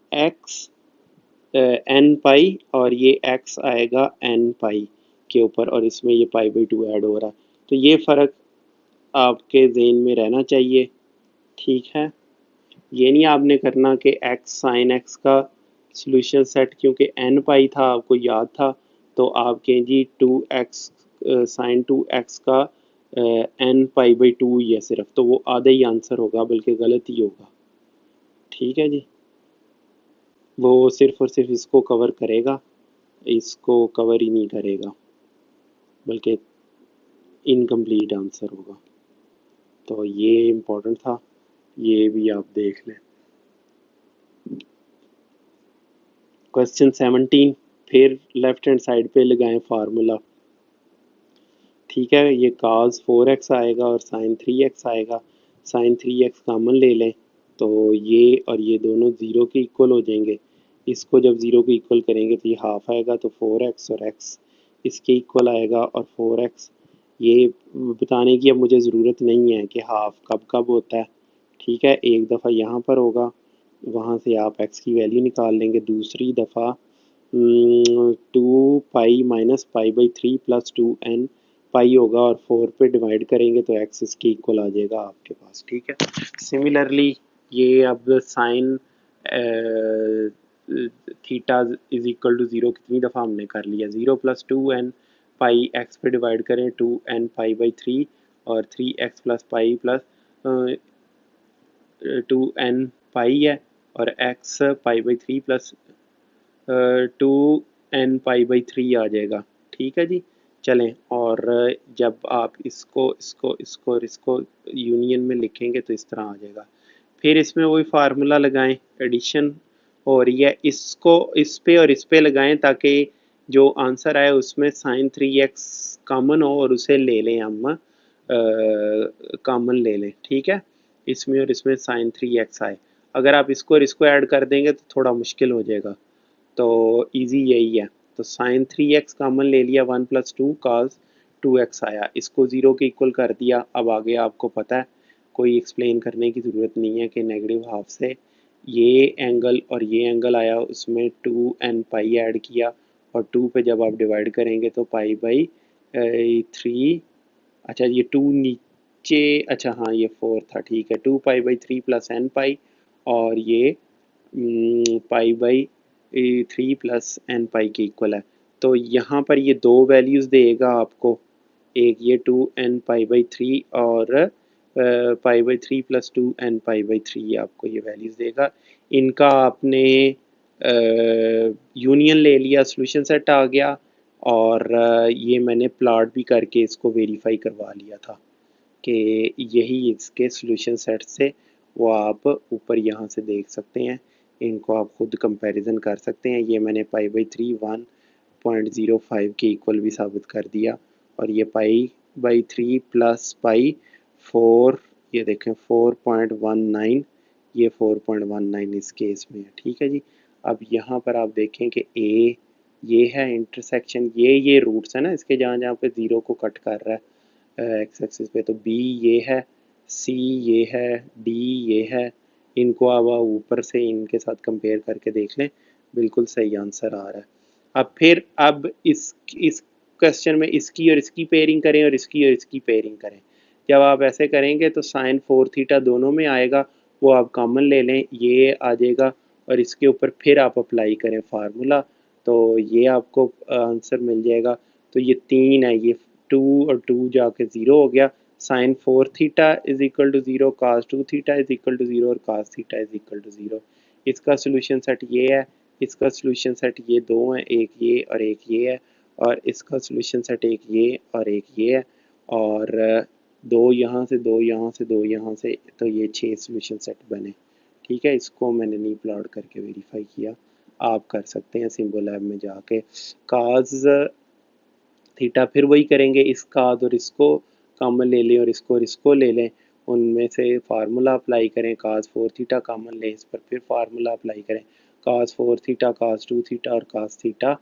पाई और ये x आएगा n पाई के ऊपर, और इसमें ये पाई/2 ऐड हो रहा है। तो ये फ़र्क आपके ज़हन में रहना चाहिए, ठीक है। ये नहीं आपने करना कि x साइन x का सॉल्यूशन सेट, क्योंकि n पाई था आपको याद था, तो आप कहें जी 2x साइन 2x का n पाई/2 ही है सिर्फ, तो वो आधा ही आंसर होगा, बल्कि गलत ही होगा, ठीक है जी। वो सिर्फ और सिर्फ इसको कवर करेगा, इसको कवर ही नहीं करेगा, बल्कि इनकम्प्लीट आंसर होगा। तो ये इम्पोर्टेंट था, ये भी आप देख लें। क्वेश्चन 17, फिर लेफ्ट हैंड साइड पे लगाएं फार्मूला, ठीक है। ये cos 4x आएगा और sin 3x आएगा। sin 3x कॉमन ले लें तो ये और ये दोनों ज़ीरो के इक्वल हो जाएंगे। इसको जब ज़ीरो के इक्वल करेंगे तो ये हाफ आएगा, तो 4x और x इसके इक्वल आएगा, और 4x ये बताने की अब मुझे ज़रूरत नहीं है कि हाफ कब कब होता है, ठीक है। एक दफ़ा यहाँ पर होगा, वहाँ से आप x की वैल्यू निकाल लेंगे। दूसरी दफ़ा 2 पाई-पाई/3 प्लस 2n पाई होगा, और 4 पे डिवाइड करेंगे तो x इसके इक्वल आ जाएगा आपके पास, ठीक है। सिमिलरली ये अब sine theta is equal to zero कितनी दफ़ा हमने कर लिया, 0 प्लस 2n पाई x पे डिवाइड करें 2n पाई/3, और 3x plus pi plus 2n पाई है, और x पाई/3 प्लस 2n पाई/3 आ जाएगा, ठीक है जी। चलें, और जब आप इसको और इसको यूनियन में लिखेंगे तो इस तरह आ जाएगा। फिर इसमें वही फार्मूला लगाएं, एडिशन हो रही है, इसको इस पे और इस पे लगाएं ताकि जो आंसर आए उसमें साइन 3x कॉमन हो और उसे ले लें, हम कॉमन ले लें, ठीक है। इसमें और इसमें साइन 3x आए, अगर आप इसको और इसको ऐड कर देंगे तो थोड़ा मुश्किल हो जाएगा, तो इजी यही है। तो साइन 3x कॉमन ले लिया, 1 प्लस 2 cos 2x आया, इसको ज़ीरो के इक्वल कर दिया। अब आगे आपको पता है, कोई एक्सप्लेन करने की ज़रूरत नहीं है कि नेगेटिव हाफ से ये एंगल और ये एंगल आया, उसमें 2n पाई ऐड किया, और 2 पे जब आप डिवाइड करेंगे तो पाई/3, अच्छा ये 2 नीचे, अच्छा हाँ ये 4 था, ठीक है। 2 पाई/3 प्लस n पाई, और ये पाई/3 प्लस n पाई के इक्वल है। तो यहाँ पर ये दो वैल्यूज़ देगा आपको, एक ये 2n पाई/3 और पाई/3 प्लस 2n पाई/3 आपको ये वैल्यूज़ देगा। इनका आपने यूनियन ले लिया, सॉल्यूशन सेट आ गया, और ये मैंने प्लॉट भी करके इसको वेरीफाई करवा लिया था कि यही इसके सॉल्यूशन सेट से, वो आप ऊपर यहाँ से देख सकते हैं, इनको आप खुद कंपैरिजन कर सकते हैं। ये मैंने पाई/3 1.05 के इक्वल भी साबित कर दिया, और ये पाई/3 प्लस पाई 4, ये देखें 4.19, ये 4.19 इस केस में है, ठीक है जी। अब यहाँ पर आप देखें कि ए ये है इंटरसेक्शन, ये रूट्स है ना इसके, जहाँ जहाँ पे ज़ीरो को कट कर रहा है एक्स एक्सिस पे, तो बी ये है, सी ये है, डी ये है। इनको अब आप ऊपर से इनके साथ कंपेयर करके देख लें, बिल्कुल सही आंसर आ रहा है। अब इस क्वेश्चन में इसकी और इसकी पेयरिंग करें और इसकी और इसकी पेयरिंग करें। जब आप ऐसे करेंगे तो साइन 4 थीटा दोनों में आएगा, वो आप कॉमन ले लें, ये आ जाएगा, और इसके ऊपर फिर आप अप्लाई करें फार्मूला, तो ये आपको आंसर मिल जाएगा। तो ये 3 है, ये 2 और 2 जाके 0 हो गया। Sine 4 theta is equal to 0, cos 2 theta is equal to 0, और cos theta is equal to 0। इसका सोल्यूशन सेट ये है, इसका सोल्यूशन सेट ये दो हैं, एक ये और एक ये है, और इसका सोल्यूशन सेट एक ये और एक ये है, और दो यहाँ से, दो यहाँ से, दो यहाँ से, तो ये 6 सोल्यूशन सेट बने, ठीक है। इसको मैंने नहीं प्लॉट करके वेरीफाई किया, आप कर सकते हैं सिंबल लैब में जाके। काज थीटा फिर वही करेंगे, इस काज और इसको कॉमन ले लें, और इसको ले लें, उनमें से फार्मूला अप्लाई करें, काज 4 थीटा कॉमन लें, इस पर फिर फार्मूला अप्लाई करें, काज 4 थीटा, काज 2 थीटा और काज थीटा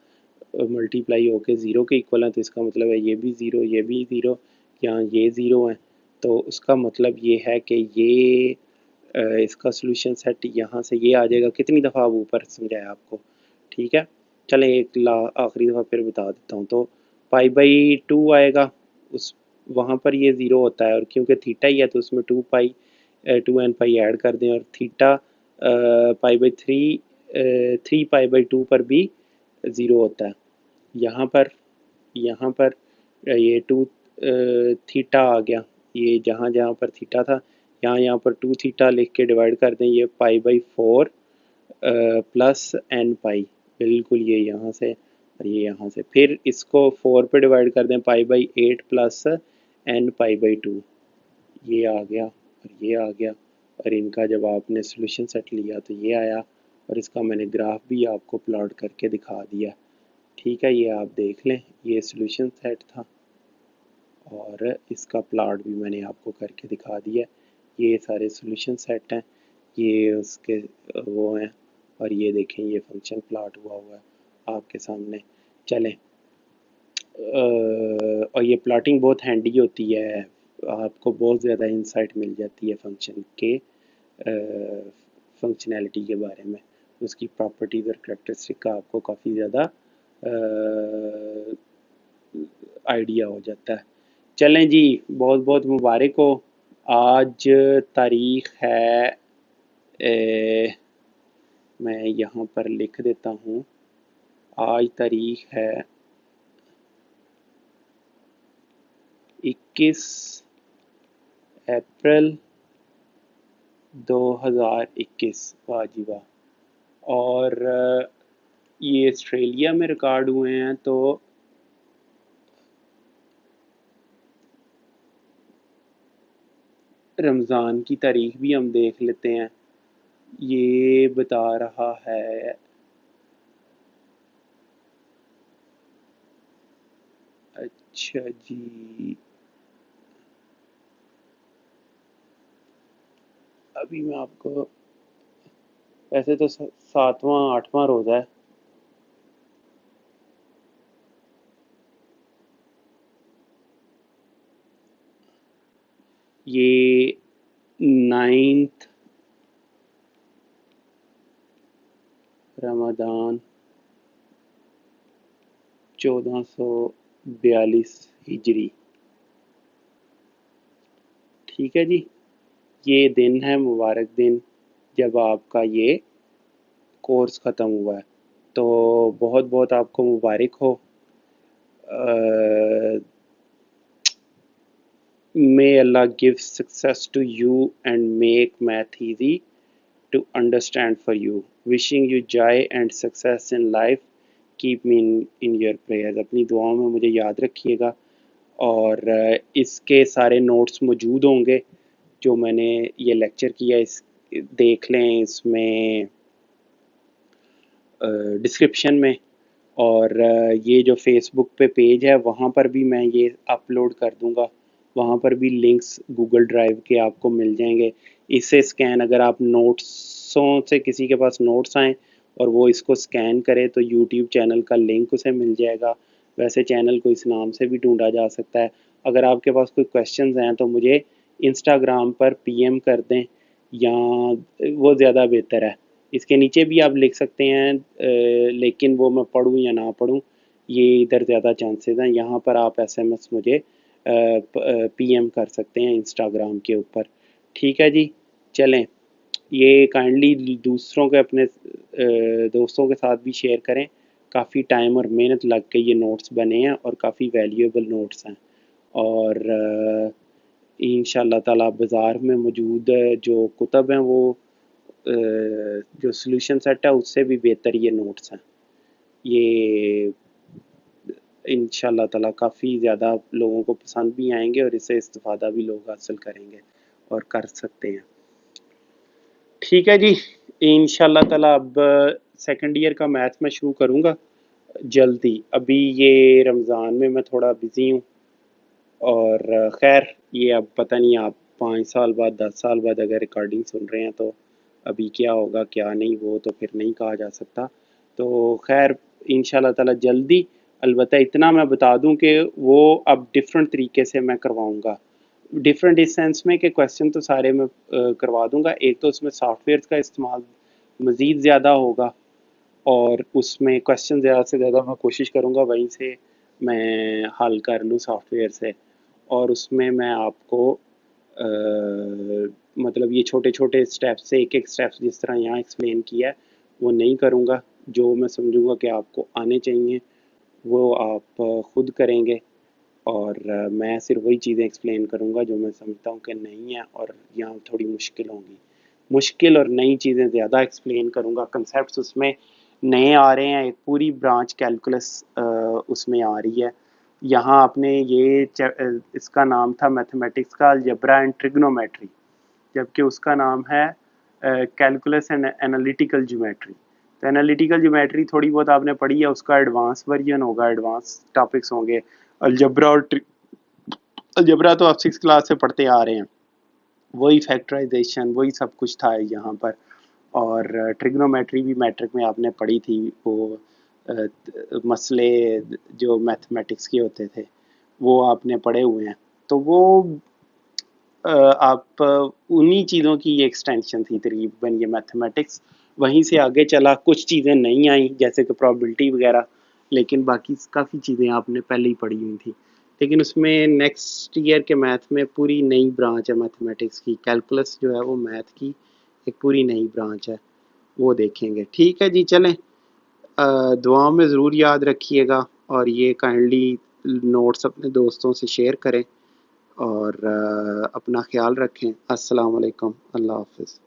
मल्टीप्लाई होके ज़ीरो के इक्वल है, तो इसका मतलब है ये भी ज़ीरो, ये भी ज़ीरो, यहाँ ये ज़ीरो है। तो उसका मतलब ये है कि ये इसका सोल्यूशन सेट यहाँ से ये आ जाएगा। कितनी दफ़ा अब ऊपर समझाया आपको, ठीक है। चलें एक आखिरी दफ़ा फिर बता देता हूँ। तो पाई/2 आएगा, उस वहाँ पर ये ज़ीरो होता है, और क्योंकि थीटा ही है तो उसमें 2n पाई ऐड कर दें, और थीटा पाई/3 3 पाई/2 पर भी ज़ीरो होता है। यहाँ पर ये टू थीटा आ गया, ये जहाँ जहाँ पर थीटा था, यहाँ पर 2 थीटा लिख के डिवाइड कर दें, ये पाई/4 प्लस n पाई, बिल्कुल ये यहाँ से और ये यहाँ से। फिर इसको 4 पे डिवाइड कर दें, पाई/8 प्लस n पाई/2, ये आ गया और ये आ गया। और इनका जब आपने सोल्यूशन सेट लिया तो ये आया, और इसका मैंने ग्राफ भी आपको प्लॉट करके दिखा दिया, ठीक है। ये आप देख लें, ये सोल्यूशन सेट था और इसका प्लॉट भी मैंने आपको करके दिखा दिया। ये सारे सोल्यूशन सेट हैं, ये उसके वो हैं, और ये देखें ये फंक्शन प्लॉट हुआ है आपके सामने। चलें, और ये प्लॉटिंग बहुत हैंडी होती है, आपको बहुत ज़्यादा इंसाइट मिल जाती है फंक्शन के फंक्शनैलिटी के बारे में, उसकी प्रॉपर्टीज़ और करेक्टरिस्टिक का आपको काफ़ी ज़्यादा आइडिया हो जाता है। चलें जी, बहुत बहुत मुबारक हो। आज तारीख़ है मैं यहाँ पर लिख देता हूँ, आज तारीख़ है 21 अप्रैल 2021। वाह जी वाह। और ये ऑस्ट्रेलिया में रिकॉर्ड हुए हैं, तो रमज़ान की तारीख भी हम देख लेते हैं। ये बता रहा है अच्छा जी, अभी मैं आपको, वैसे तो 7वां 8वां रोज़ा है। ये 9th रमज़ान 1442 हिजरी, ठीक है जी। ये दिन है, मुबारक दिन, जब आपका ये कोर्स ख़त्म हुआ है, तो बहुत बहुत आपको मुबारक हो। May Allah give success to you and make math easy to understand for you. Wishing you joy and success in life. Keep me in your prayers. अपनी दुआओं में मुझे याद रखिएगा। और इसके सारे नोट्स मौजूद होंगे जो मैंने ये लेक्चर किया, इस देख लें इसमें डिस्क्रिप्शन में। और ये जो फेसबुक पे पेज है वहाँ पर भी मैं ये अपलोड कर दूँगा, वहाँ पर भी लिंक्स गूगल ड्राइव के आपको मिल जाएंगे। इसे स्कैन, अगर आप नोट्सों से किसी के पास नोट्स आएँ और वो इसको स्कैन करे तो यूट्यूब चैनल का लिंक उसे मिल जाएगा। वैसे चैनल को इस नाम से भी ढूंढा जा सकता है। अगर आपके पास कोई क्वेश्चंस हैं तो मुझे इंस्टाग्राम पर पीएम कर दें, या वो ज़्यादा बेहतर है। इसके नीचे भी आप लिख सकते हैं, लेकिन वो मैं पढ़ूँ या ना पढ़ूँ ये इधर ज़्यादा चांसेस हैं। यहाँ पर आप एसएमएस मुझे पीएम कर सकते हैं इंस्टाग्राम के ऊपर, ठीक है जी। चलें, ये काइंडली दूसरों के अपने दोस्तों के साथ भी शेयर करें। काफ़ी टाइम और मेहनत लग के ये नोट्स बने हैं और काफ़ी वैल्यूएबल नोट्स हैं। और इंशाल्लाह ताला बाज़ार में मौजूद जो कुतब हैं वो जो सोल्यूशन सेट है उससे भी बेहतर ये नोट्स हैं। ये इंशाल्लाह ताला काफ़ी ज़्यादा लोगों को पसंद भी आएंगे और इससे इस्तिफ़ादा भी लोग हासिल करेंगे और कर सकते हैं, ठीक है जी। इंशाल्लाह ताला अब सेकंड ईयर का मैथ मैं शुरू करूँगा जल्दी। अभी ये रमज़ान में मैं थोड़ा बिज़ी हूँ, और खैर ये अब पता नहीं, आप 5 साल बाद 10 साल बाद अगर रिकॉर्डिंग सुन रहे हैं तो अभी क्या होगा क्या नहीं वो तो फिर नहीं कहा जा सकता। तो खैर इंशाल्लाह ताला जल्दी। अलबत्ता इतना मैं बता दूं कि वो अब डिफरेंट तरीके से मैं करवाऊंगा। डिफरेंट इस सेंस में कि क्वेश्चन तो सारे मैं करवा दूंगा। एक तो उसमें सॉफ्टवेयर का इस्तेमाल मज़ीद ज़्यादा होगा, और उसमें क्वेश्चन ज़्यादा से ज़्यादा मैं कोशिश करूँगा वहीं से मैं हल कर लूँ सॉफ्टवेयर से। और उसमें मैं आपको मतलब ये छोटे छोटे स्टेप्स से एक एक स्टेप्स जिस तरह यहाँ एक्सप्लेन किया है वो नहीं करूँगा। जो मैं समझूंगा कि आपको आने चाहिए वो आप खुद करेंगे, और मैं सिर्फ वही चीज़ें एक्सप्लेन करूँगा जो मैं समझता हूँ कि नहीं है और यहाँ थोड़ी मुश्किल होंगी। मुश्किल और नई चीज़ें ज़्यादा एक्सप्लेन करूँगा। कंसेप्ट उसमें नए आ रहे हैं, एक पूरी ब्रांच कैलकुलस उसमें आ रही है। यहाँ आपने ये इसका नाम था मैथमेटिक्स का अलजेब्रा एंड ट्रिग्नोमेट्री, जबकि उसका नाम है कैलकुलस एंड एनालिटिकल ज्योमेट्री। तो एनालिटिकल ज्योमेट्री थोड़ी बहुत आपने पढ़ी है, उसका एडवांस वर्जन होगा, एडवांस टॉपिक्स होंगे। अलजबरा और अलजबरा तो आप 6 क्लास से पढ़ते आ रहे हैं, वही फैक्टराइजेशन वही सब कुछ था यहाँ पर। और ट्रिग्नोमेट्री भी मैट्रिक में आपने पढ़ी थी, वो मसले जो मैथमेटिक्स के होते थे वो आपने पढ़े हुए हैं। तो वो आप उन्हीं चीज़ों की ये एक्सटेंशन थी तकरीबन ये मैथमेटिक्स। वहीं से आगे चला, कुछ चीज़ें नहीं आई जैसे कि प्रोबेबिलिटी वगैरह, लेकिन बाकी काफ़ी चीज़ें आपने पहले ही पढ़ी हुई थी। लेकिन उसमें नेक्स्ट ईयर के मैथ में पूरी नई ब्रांच है मैथमेटिक्स की, कैलकुलस जो है वो मैथ की एक पूरी नई ब्रांच है, वो देखेंगे। ठीक है जी, चलें, दुआओं में ज़रूर याद रखिएगा, और ये काइंडली नोट्स अपने दोस्तों से शेयर करें, और अपना ख्याल रखें। अस्सलाम वालेकुम, अल्लाह हाफ़िज़।